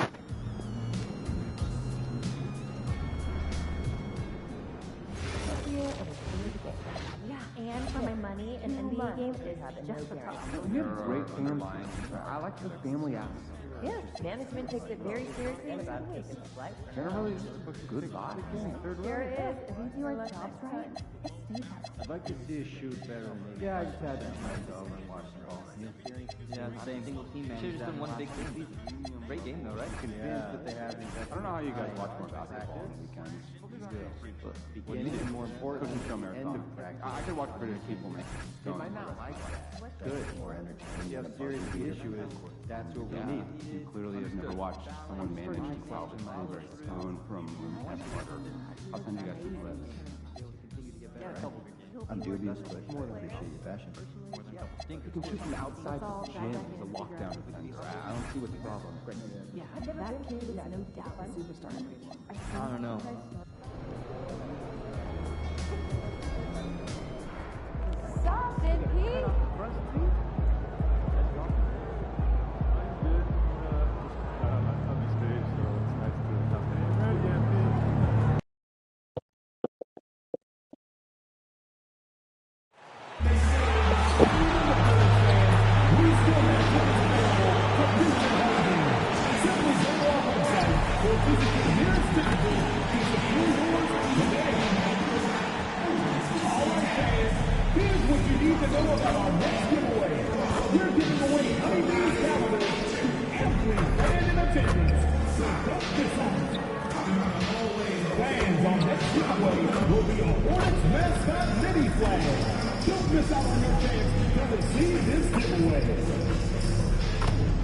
Yeah, and for my money, an NBA game is just the problem. We have great fans. I like the family atmosphere. Yeah, management takes it very seriously. Generally, it's a good vibe. There it is. If we do our jobs right, it stays that. I'd like to see us shoot better than this. Yeah, I just had that night though and watched it all. Yeah, the same single team man. Should have just been one big thing. Great game though, right? Convinced that they have. I don't know how you guys watch more basketball on the weekends. Beginning more important. Couldn't show end of practice. I could watch pretty people make. They might not like that. Good. More energy. Yeah, serious. The issue is that's what we need. You clearly have never watched someone manage to cloud over stone from room temperature. I'll send you guys some clips. I'm dubious, but more than appreciate your passion. You can shoot from outside the gym. There's a lockdown to the east. I don't see what the problem is. Yeah, that kid is no doubt a superstar. I don't know. Stop, Pete!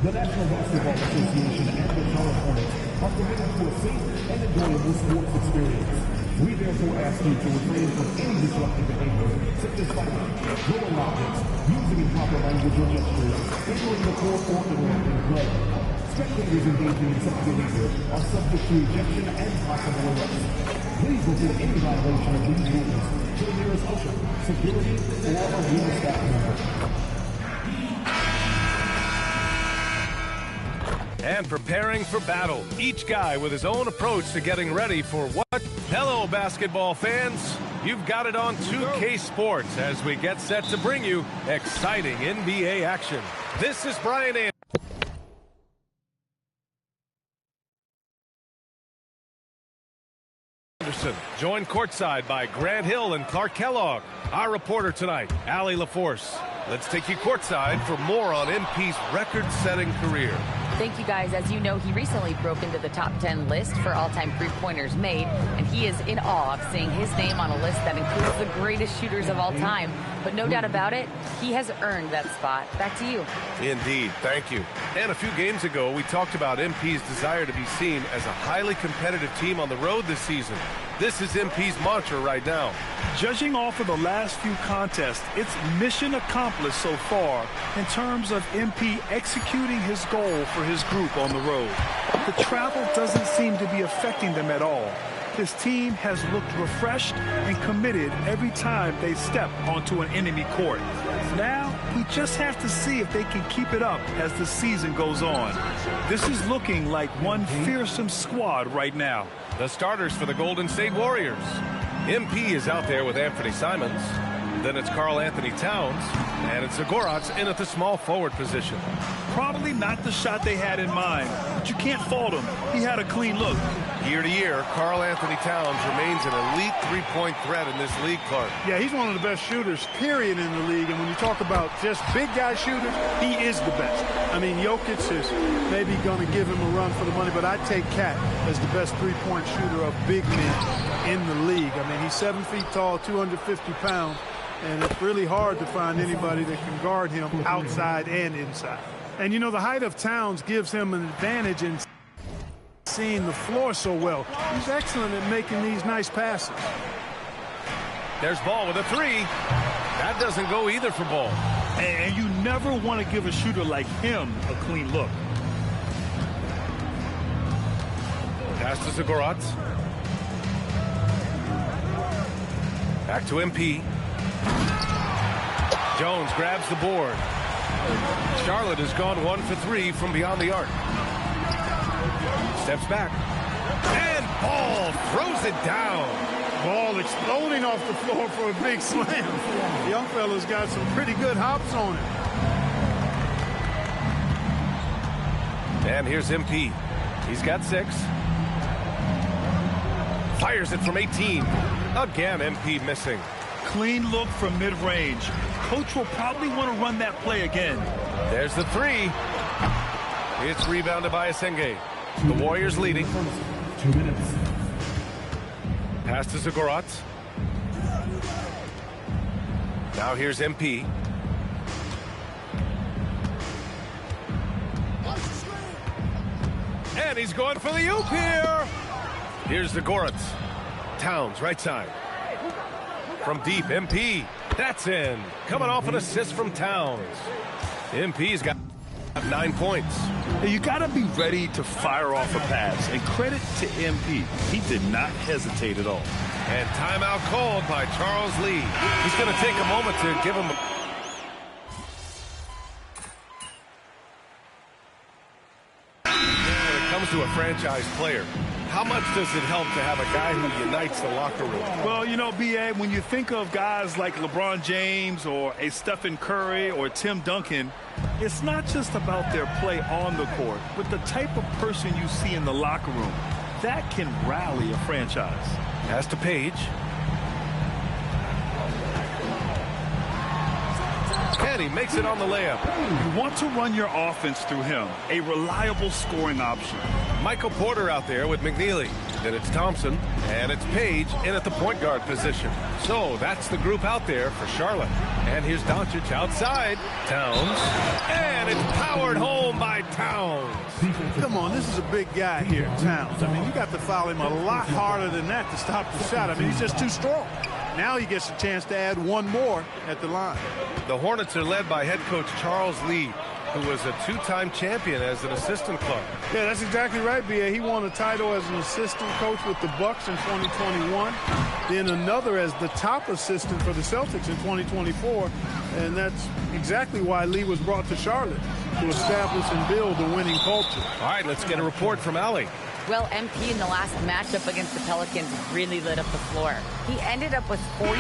The National Basketball Association and the Charlotte Hornets are committed to a safe and enjoyable sports experience. We therefore ask you to refrain from any disruptive behavior, such as fighting, throwing objects, using improper language or gestures, entering the court or interrupting play. Spectators engaging in such behavior are subject to ejection and possible arrest. Please report any violation of these rules to the nearest usher, security, or arena staff member. And preparing for battle, each guy with his own approach to getting ready for what? Hello, basketball fans. You've got it on 2K Sports as we get set to bring you exciting NBA action. This is Brian Anderson, joined courtside by Grant Hill and Clark Kellogg. Our reporter tonight, Allie LaForce. Let's take you courtside for more on MP's record-setting career. Thank you, guys. As you know, he recently broke into the top 10 list for all-time three-pointers made, and he is in awe of seeing his name on a list that includes the greatest shooters of all time. But no doubt about it, he has earned that spot. Back to you. Indeed. Thank you. And a few games ago, we talked about MP's desire to be seen as a highly competitive team on the road this season. This is MP's mantra right now. Judging off of the last few contests, it's mission accomplished so far in terms of MP executing his goal for his group on the road. The travel doesn't seem to be affecting them at all. His team has looked refreshed and committed every time they step onto an enemy court. Now, we just have to see if they can keep it up as the season goes on. This is looking like one fearsome squad right now. The starters for the Golden State Warriors. MP is out there with Anthony Simons. Then it's Karl Anthony Towns. And it's Zagorac in at the small forward position. Probably not the shot they had in mind, but you can't fault him. He had a clean look. Year to year, Karl Anthony Towns remains an elite three-point threat in this league, Clark. Yeah, he's one of the best shooters, period, in the league. And when you talk about just big guy shooters, he is the best. I mean, Jokic is maybe going to give him a run for the money, but I'd take Cat as the best three-point shooter of big men in the league. I mean, he's 7 feet tall, 250 pounds, and it's really hard to find anybody that can guard him outside and inside. And, you know, the height of Towns gives him an advantage in seeing the floor so well. He's excellent at making these nice passes. There's Ball with a three. That doesn't go either for Ball. And you never want to give a shooter like him a clean look. Pass to Zagoratz. Back to MP. Jones grabs the board. Charlotte has gone 1 for 3 from beyond the arc. Steps back. And Ball throws it down. Ball exploding off the floor for a big slam. The young fella's got some pretty good hops on it. And here's MP. He's got 6. Fires it from 18. Again, MP missing. Clean look from mid-range. Coach will probably want to run that play again. There's the 3. It's rebounded by Asenge. The Warriors leading. 2 minutes. Pass to Zagoratz. Now here's MP. And he's going for the oop here. Here's Zagoratz. Towns, right side. From deep, MP. That's in. Coming off an assist from Towns. MP's got 9 points. You got to be ready to fire off a pass. And credit to MP. He did not hesitate at all. And timeout called by Charles Lee. He's going to take a moment to give him When it comes to a franchise player, how much does it help to have a guy who unites the locker room? Well, you know, B.A., when you think of guys like LeBron James or a Stephen Curry or Tim Duncan, it's not just about their play on the court, but the type of person you see in the locker room. That can rally a franchise. Pass to Page. And he makes it on the layup. You want to run your offense through him, a reliable scoring option. Michael Porter out there with McNeely. Then it's Thompson, and it's Page in at the point guard position. So that's the group out there for Charlotte. And here's Doncic outside. Towns. And it's powered home by Towns. Come on, this is a big guy here, Towns. I mean, you got to foul him a lot harder than that to stop the shot. I mean, he's just too strong. Now he gets a chance to add one more at the line. The Hornets are led by head coach Charles Lee, who was a 2-time champion as an assistant coach. Yeah, that's exactly right, B.A. He won a title as an assistant coach with the Bucks in 2021, then another as the top assistant for the Celtics in 2024, and that's exactly why Lee was brought to Charlotte, to establish and build a winning culture. All right, let's get a report from Allie. Well, MP in the last matchup against the Pelicans really lit up the floor. He ended up with 44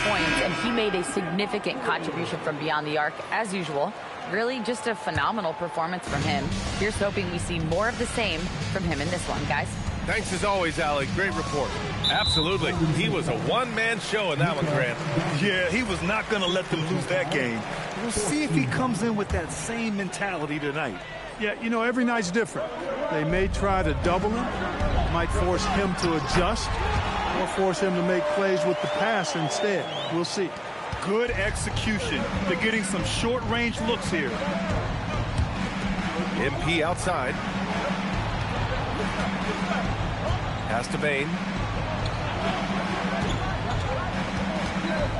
points, and he made a significant contribution from beyond the arc, as usual. Really just a phenomenal performance from him. Here's hoping we see more of the same from him in this one, guys. Thanks as always, Allie. Great report. Absolutely. He was a one-man show in that one, Grant. Yeah, he was not going to let them lose that game. We'll see if he comes in with that same mentality tonight. Yeah, you know, every night's different. They may try to double him, might force him to adjust, or force him to make plays with the pass instead. We'll see. Good execution. They're getting some short-range looks here. MP outside. Pass to Bane.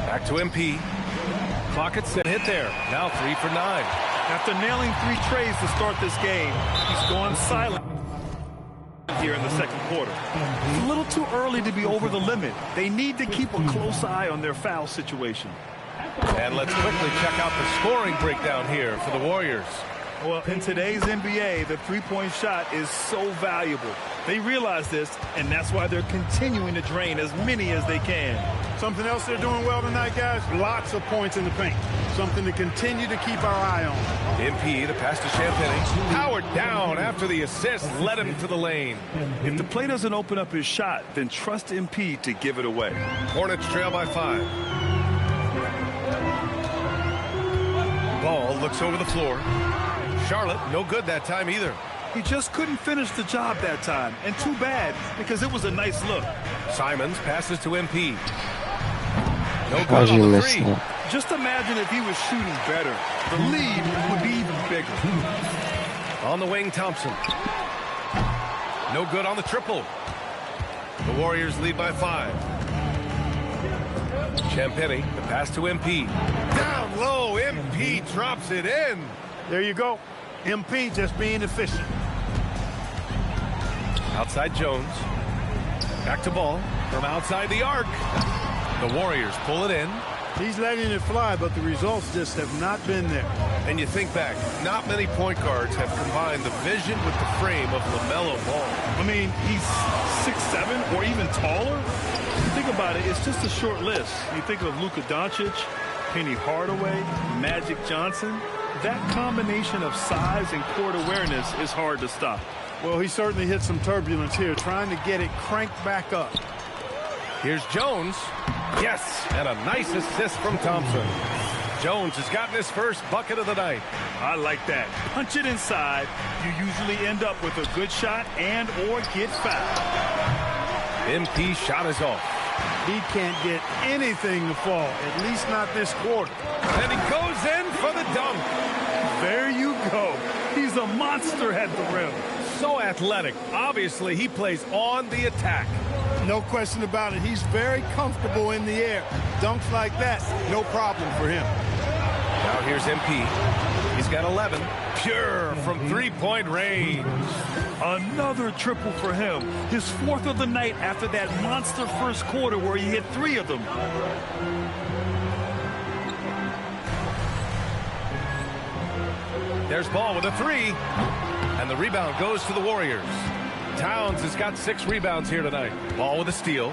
Back to MP. Clock it set, hit there. Now 3 for 9. After nailing 3 trays to start this game, he's gone silent here in the second quarter. It's a little too early to be over the limit. They need to keep a close eye on their foul situation. And let's quickly check out the scoring breakdown here for the Warriors. Well, in today's NBA, the three-point shot is so valuable. They realize this, and that's why they're continuing to drain as many as they can. Something else they're doing well tonight, guys? Lots of points in the paint. Something to continue to keep our eye on. MP, the pass to Champagnie. Powered down after the assist led him to the lane. If the play doesn't open up his shot, then trust MP to give it away. Hornets trail by 5. Ball looks over the floor. Charlotte, no good that time either. He just couldn't finish the job that time, and too bad, because it was a nice look. Simons passes to MP. No How'd good you on the miss 3. that? Just imagine if he was shooting better. The lead would be even bigger. On the wing, Thompson. No good on the triple. The Warriors lead by 5. Champagnie, the pass to MP. Down low, MP drops it in. There you go. MP just being efficient. Outside Jones. Back to Ball from outside the arc. The Warriors pull it in. He's letting it fly, but the results just have not been there. And you think back, not many point guards have combined the vision with the frame of LaMelo Ball. I mean, he's 6'7" or even taller. Think about it, it's just a short list. You think of Luka Doncic, Penny Hardaway, Magic Johnson. That combination of size and court awareness is hard to stop. Well, he certainly hit some turbulence here, trying to get it cranked back up. Here's Jones. Yes, and a nice assist from Thompson. Jones has gotten his first bucket of the night. I like that. Punch it inside. You usually end up with a good shot and or get fouled. MP shot is off. He can't get anything to fall, at least not this quarter. And he goes in for the dunk. There you go. He's a monster at the rim. So athletic. Obviously, he plays on the attack. No question about it. He's very comfortable in the air. Dunks like that, no problem for him. Now here's MP. He's got 11. Pure from three-point range. Another triple for him. His 4th of the night after that monster first quarter where he hit 3 of them. There's Ball with a 3. And the rebound goes to the Warriors. Towns has got 6 rebounds here tonight. Ball with a steal.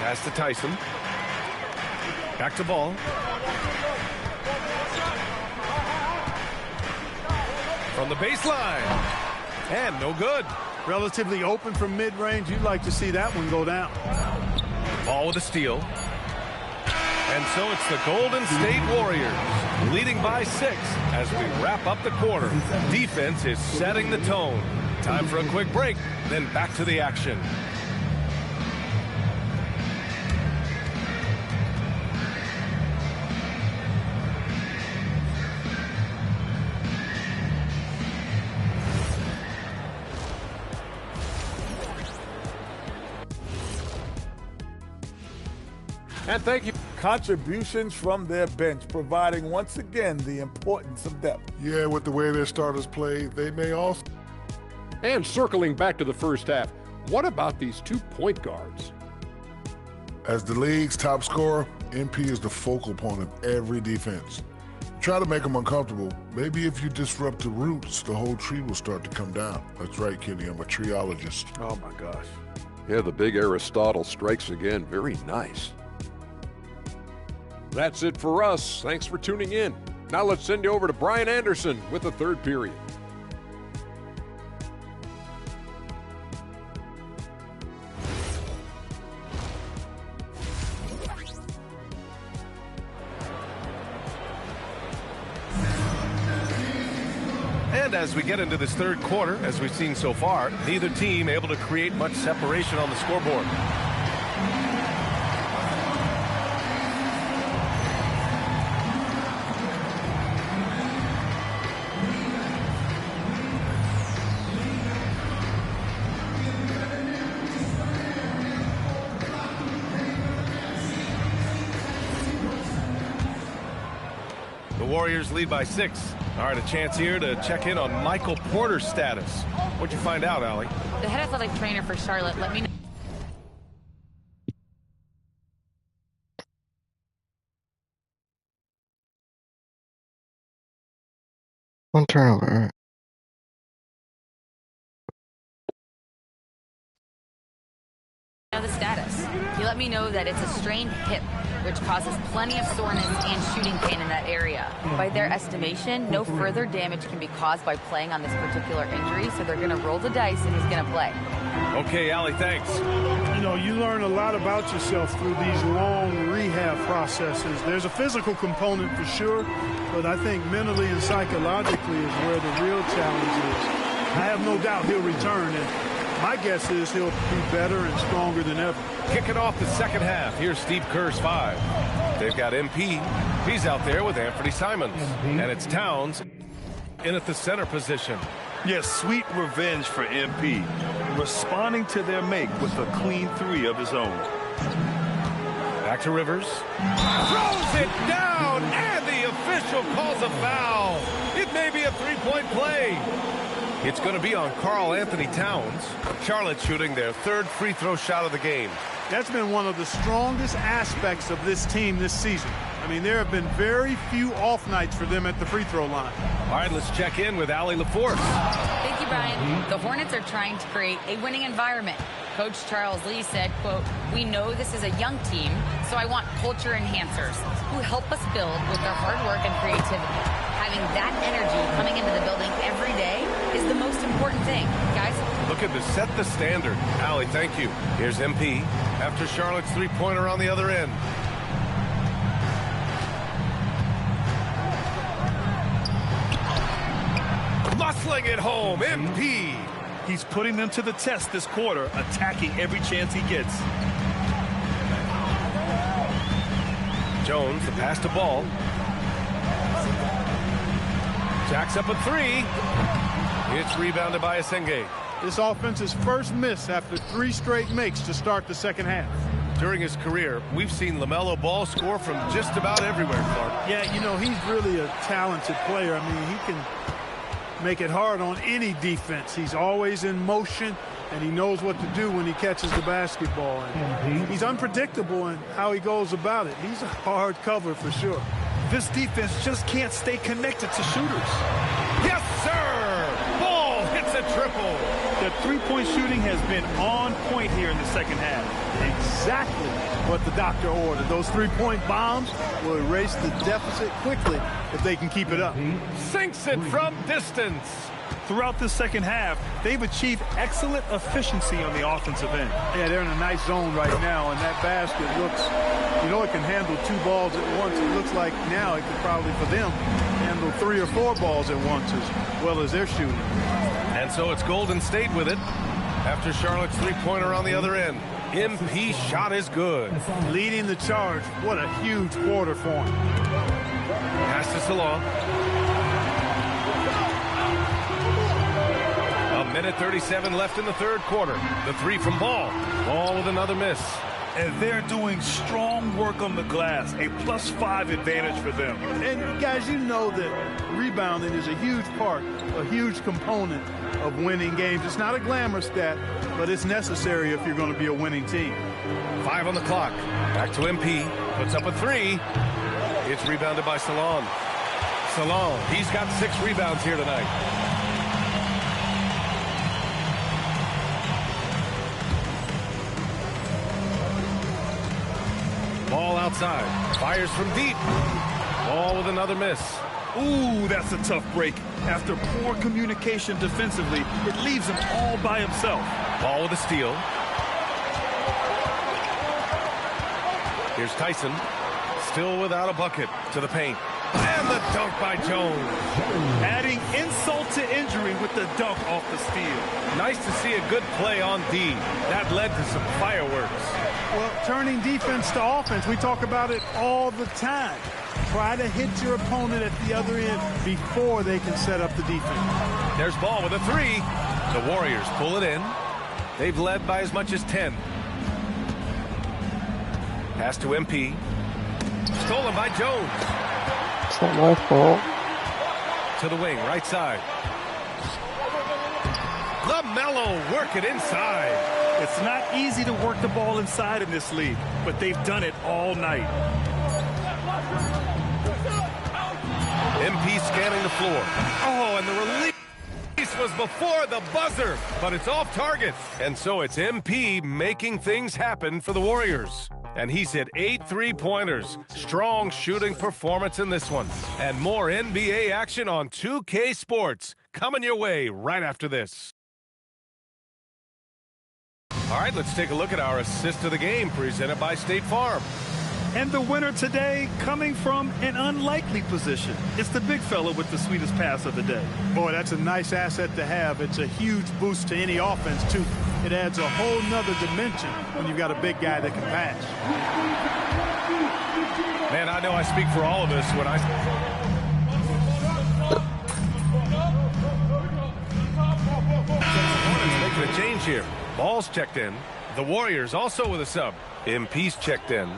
Pass to Tyson. Back to Ball. From the baseline. And no good. Relatively open from mid-range. You'd like to see that one go down. Ball with a steal. And so it's the Golden State Warriors leading by 6 as we wrap up the quarter. Defense is setting the tone. Time for a quick break, then back to the action. And thank you. Contributions from their bench, providing once again the importance of depth. Yeah, with the way their starters play, they may also. And circling back to the first half, what about these 2 point guards? As the league's top scorer, MP is the focal point of every defense. Try to make them uncomfortable. Maybe if you disrupt the roots, the whole tree will start to come down. That's right, Kenny. I'm a treeologist. Oh, my gosh. Yeah, the big Aristotle strikes again. Very nice. That's it for us. Thanks for tuning in. Now let's send you over to Brian Anderson with the 3rd period. And as we get into this 3rd quarter, as we've seen so far, neither team able to create much separation on the scoreboard. Warriors lead by 6. All right, a chance here to check in on Michael Porter's status. What'd you find out, Allie? The head athletic trainer for Charlotte let me know. One turnover. Know the status. He let me know that it's a strained hip, which causes plenty of soreness and shooting pain in that area. By their estimation, no further damage can be caused by playing on this particular injury, so they're going to roll the dice and he's going to play. Okay, Allie, thanks. You know, you learn a lot about yourself through these long rehab processes. There's a physical component for sure, but I think mentally and psychologically is where the real challenge is. I have no doubt he'll return, and my guess is he'll be better and stronger than ever. Kicking off the second half, here's Steve Kerr's 5. They've got MP. He's out there with Anthony Simons. And it's Towns in at the center position. Yes, sweet revenge for MP. Responding to their make with a clean 3 of his own. Back to Rivers. Throws it down, and the official calls a foul. It may be a three-point play. It's going to be on Karl Anthony Towns. Charlotte shooting their 3rd free throw shot of the game. That's been one of the strongest aspects of this team this season. I mean, there have been very few off nights for them at the free throw line. All right, let's check in with Allie LaForce. Thank you, Brian. The Hornets are trying to create a winning environment. Coach Charles Lee said, quote, "We know this is a young team, so I want culture enhancers who help us build with their hard work and creativity. Having that energy coming into the building every day is the most important thing, guys." Looking to set the standard. Allie, thank you. Here's MP after Charlotte's three-pointer on the other end. Muscling it home, MP. He's putting them to the test this quarter, attacking every chance he gets. Jones, the pass to Ball. Jacks up a 3. It's rebounded by Asenge. This offense's first miss after 3 straight makes to start the second half. During his career, we've seen LaMelo Ball score from just about everywhere, Clark. Yeah, you know, he's really a talented player. I mean, he can make it hard on any defense. He's always in motion, and he knows what to do when he catches the basketball. And he's unpredictable in how he goes about it. He's a hard cover for sure. This defense just can't stay connected to shooters. Yes, sir! Ball hits a triple. The three-point shooting has been on point here in the second half. Exactly what the doctor ordered. Those three-point bombs will erase the deficit quickly if they can keep it up. Sinks it from distance. Throughout the second half, they've achieved excellent efficiency on the offensive end. Yeah, they're in a nice zone right now, and that basket looks, you know, it can handle 2 balls at once. It looks like now it could probably, for them, handle 3 or 4 balls at once as well as they're shooting. And so it's Golden State with it after Charlotte's three-pointer on the other end. MP shot is good. Leading the charge. What a huge quarter for him. Pass to Salon. A minute 37 left in the 3rd quarter. The 3 from Ball. Ball with another miss. And they're doing strong work on the glass. A +5 advantage for them. And guys, you know that rebounding is a huge part, a huge component of winning games. It's not a glamour stat, but it's necessary if you're going to be a winning team. 5 on the clock. Back to MP. Puts up a 3. It's rebounded by Salon. Salon, he's got 6 rebounds here tonight. Ball outside. Fires from deep. Ball with another miss. Ooh, that's a tough break. After poor communication defensively, it leaves him all by himself. Ball with a steal. Here's Tyson. Still without a bucket to the paint. And the dunk by Jones. Adding insult to injury with the dunk off the steal. Nice to see a good play on D. That led to some fireworks. Well, turning defense to offense, we talk about it all the time. Try to hit your opponent at the other end before they can set up the defense. There's Ball with a 3. The Warriors pull it in. They've led by as much as 10. Pass to MP. Stolen by Jones. It's not my fault. To the wing, right side. LaMelo work it inside. It's not easy to work the ball inside in this league, but they've done it all night. MP scanning the floor. Oh, and the release was before the buzzer, but it's off target. And so it's MP making things happen for the Warriors. And he's hit 8 3-pointers. Strong shooting performance in this one. And more NBA action on 2K Sports coming your way right after this. All right, let's take a look at our assist of the game presented by State Farm. And the winner today coming from an unlikely position. It's the big fella with the sweetest pass of the day. Boy, that's a nice asset to have. It's a huge boost to any offense, too. It adds a whole nother dimension when you've got a big guy that can pass. Man, I know I speak for all of us when I... here. Ball's checked in. The Warriors also with a sub. MP's checked in.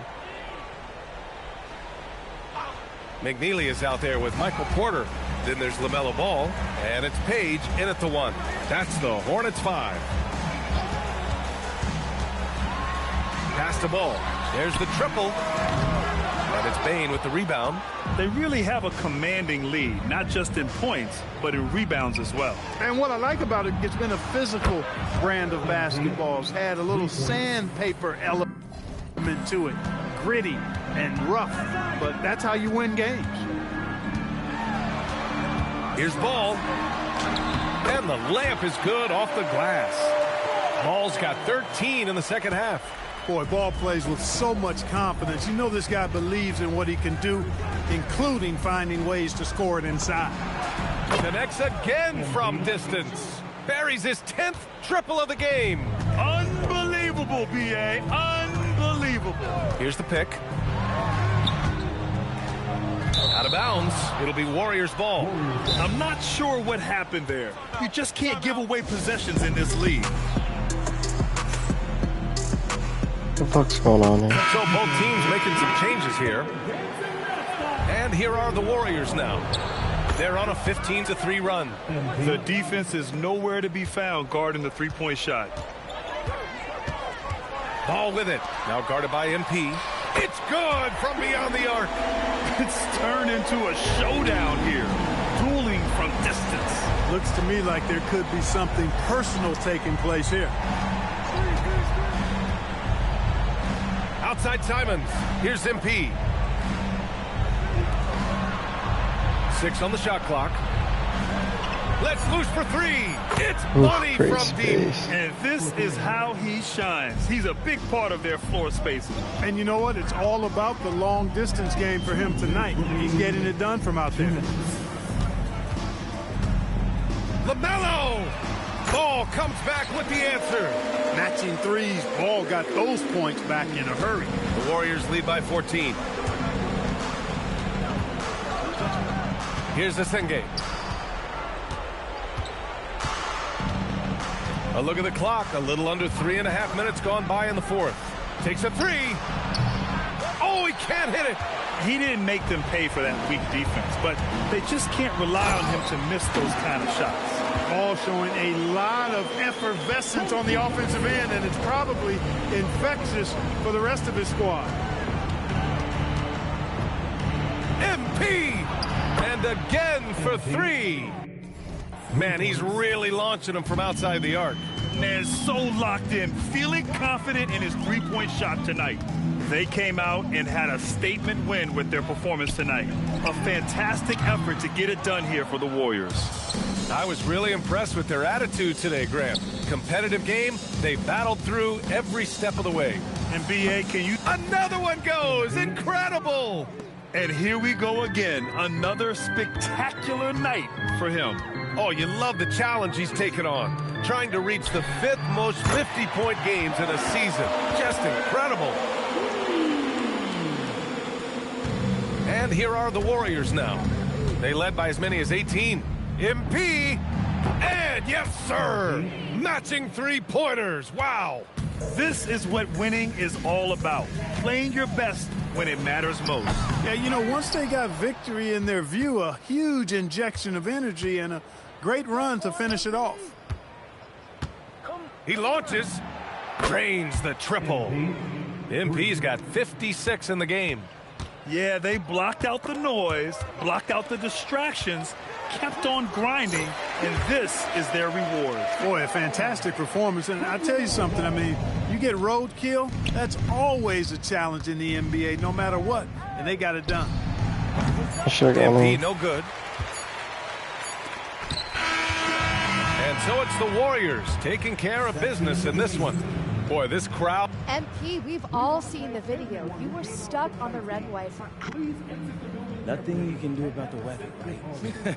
McNeely is out there with Michael Porter. Then there's LaMelo Ball, and it's Page in at the 1. That's the Hornets 5. Pass the ball. There's the triple. And it's Bane with the rebound. They really have a commanding lead, not just in points, but in rebounds as well. And what I like about it, it's been a physical brand of basketball. It's had a little sandpaper element to it, gritty and rough, but that's how you win games. Here's Ball. And the layup is good off the glass. Ball's got 13 in the second half. Boy, Ball plays with so much confidence. You know this guy believes in what he can do, including finding ways to score it inside. Connects again from distance. Buries his 10th triple of the game. Unbelievable, B.A. Unbelievable. Here's the pick. Out of bounds. It'll be Warriors ball. I'm not sure what happened there. You just can't give away possessions in this league. What the fuck's going on here? So both teams making some changes here. And here are the Warriors now. They're on a 15-3 run. The defense is nowhere to be found guarding the three-point shot. Ball with it. Now guarded by MP. It's good from beyond the arc. It's turned into a showdown here. Dueling from distance. Looks to me like there could be something personal taking place here. Outside Simons. Here's MP. 6 on the shot clock. Let's loose for 3. It's money from deep. And this is how he shines. He's a big part of their floor spacing. And you know what? It's all about the long distance game for him tonight. He's getting it done from out there. LaMelo! Ball comes back with the answer. Matching threes. Ball got those points back in a hurry. The Warriors lead by 14. Here's the Senge. A look at the clock. A little under 3.5 minutes gone by in the fourth. Takes a 3. Oh, he can't hit it. He didn't make them pay for that weak defense, but they just can't rely on him to miss those kind of shots. All showing a lot of effervescence on the offensive end, and it's probably infectious for the rest of his squad. MP! And again for 3. Man, he's really launching them from outside the arc. Man, so locked in, feeling confident in his three-point shot tonight. They came out and had a statement win with their performance tonight. A fantastic effort to get it done here for the Warriors. I was really impressed with their attitude today, Graham. Competitive game, they battled through every step of the way. And B.A., can you... Another one goes! Incredible! And here we go again. Another spectacular night for him. Oh, you love the challenge he's taken on. Trying to reach the 5th most 50-point games in a season. Just incredible. And here are the Warriors now. They led by as many as 18. MP, and yes, sir, matching three-pointers. Wow. This is what winning is all about. Playing your best when it matters most. Yeah, you know, once they got victory in their view, a huge injection of energy and a great run to finish it off. He launches, drains the triple. MP's got 56 in the game. Yeah, they blocked out the noise, blocked out the distractions, kept on grinding, and this is their reward. Boy, a fantastic performance. And I'll tell you something, I mean, you get roadkill, that's always a challenge in the NBA, no matter what. And they got it done. MP, no good. And so it's the Warriors taking care of business in this one. Boy, this crowd. MP, we've all seen the video. You were stuck on the red white for hours. Nothing you can do about the weather, right?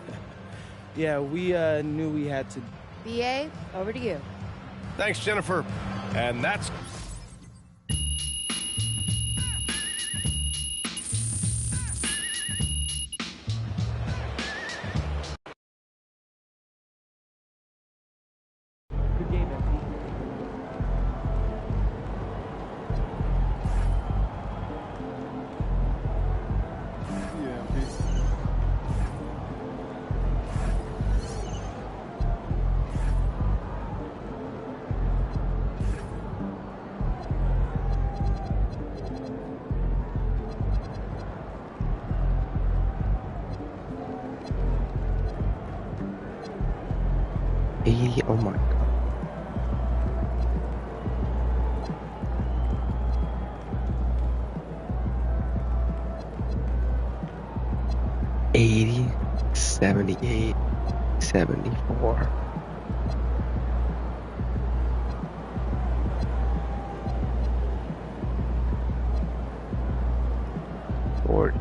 Yeah, we knew we had to. BA, over to you. Thanks, Jennifer. And that's... Good game, MP. 80. Oh my god. 80, 78, 74. 40.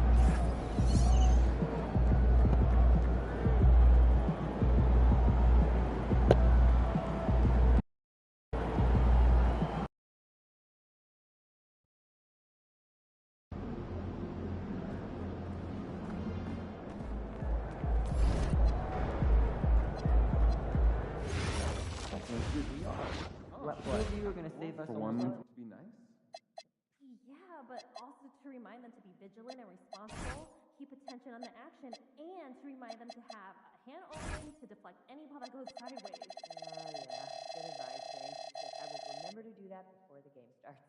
Two of you are going to save us For one one. to be nice? Yeah, but also to remind them to be vigilant and responsible, keep attention on the action, and to remind them to have a hand open to deflect any ball that goes sideways. Yeah, good advice, thanks. I will remember to do that before the game starts.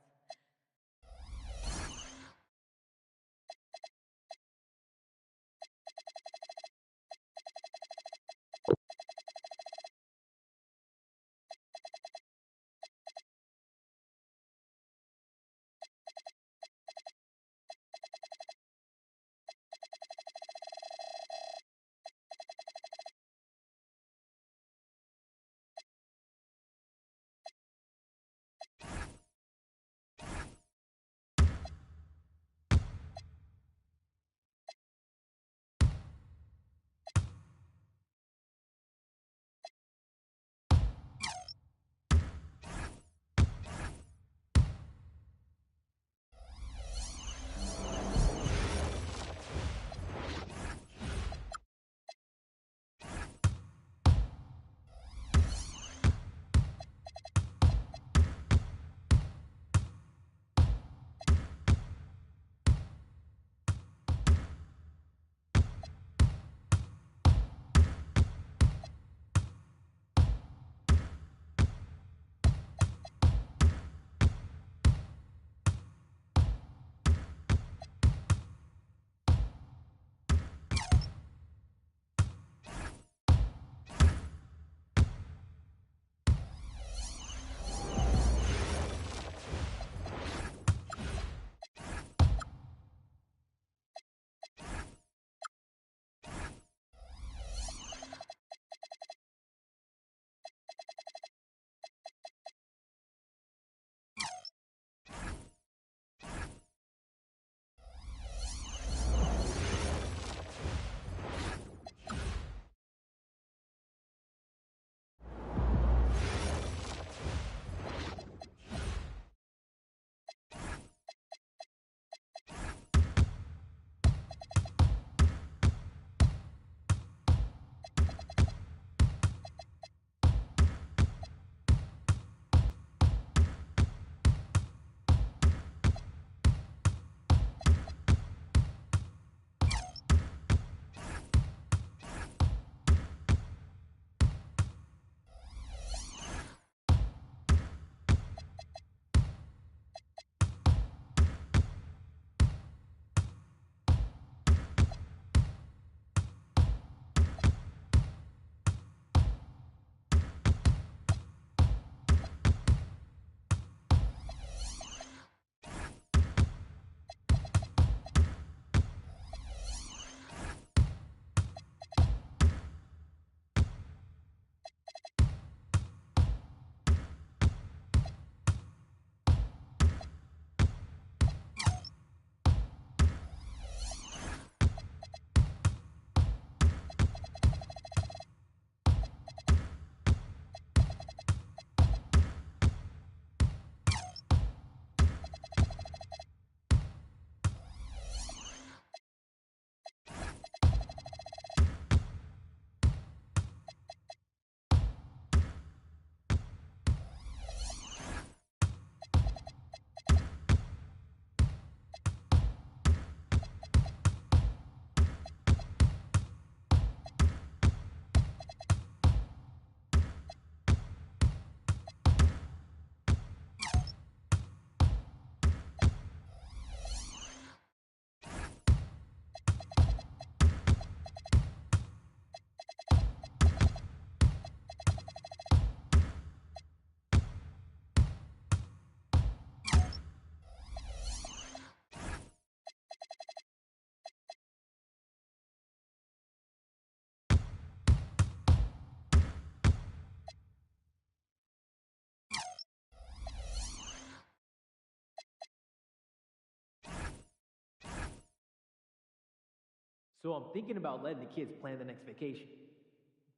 So I'm thinking about letting the kids plan the next vacation.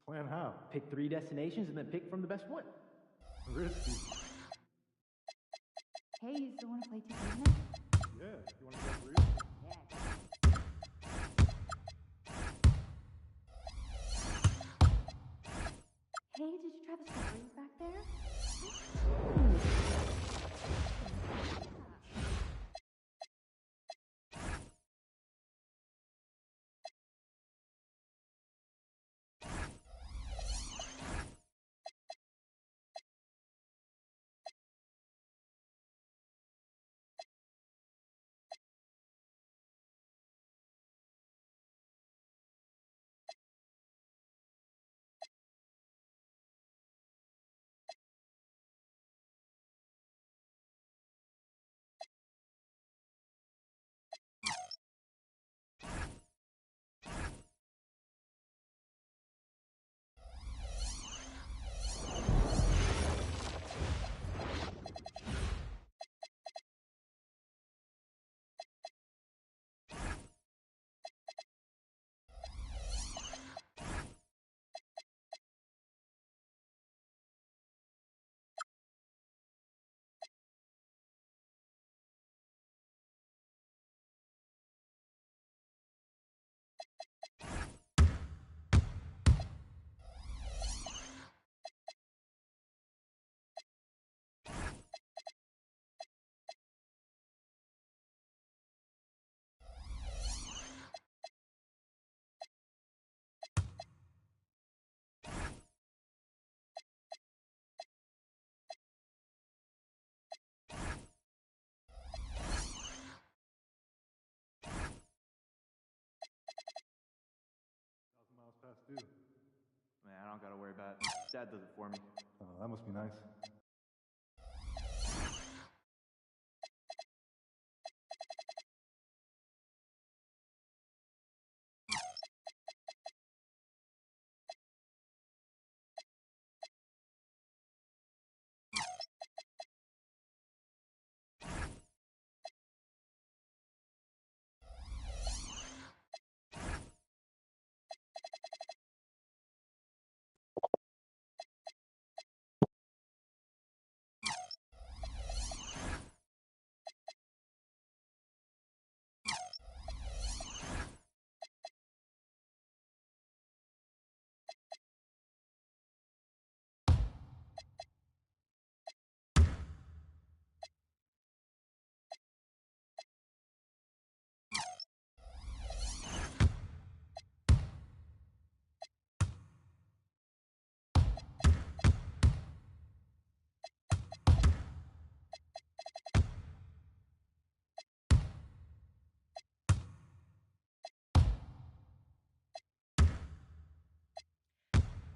Plan how? Pick 3 destinations and then pick from the best one. Risky. Hey, you still want to play together? Yeah, you want to get real? Hey, did you try the strawberries back there? Miles past due. Man, I don't gotta worry about it. Dad does it for me. Oh, that must be nice.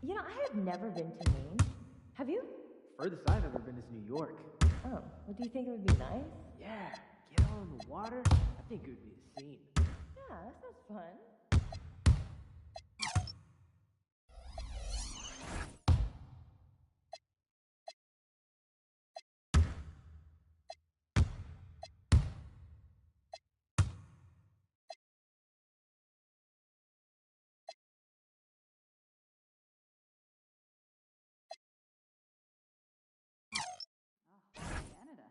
You know, I have never been to Maine. Have you? Furthest I've ever been is New York. Oh, well, do you think it would be nice? Yeah, get out on the water. I think it would be a scene. Yeah, that sounds fun. Canada.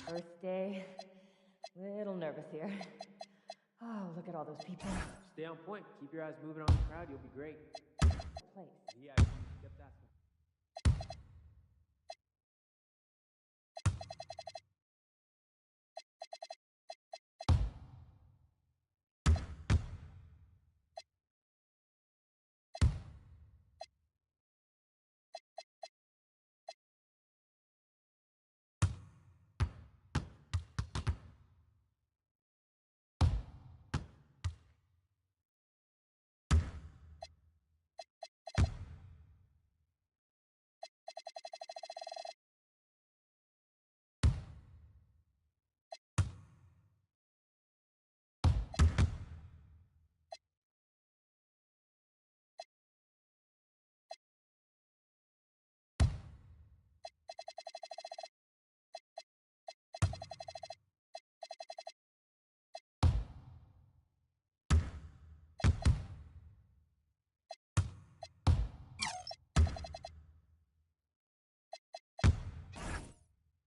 First day, little nervous here. Oh, look at all those people. Stay on point. Keep your eyes moving on the crowd. You'll be great. Place. VIP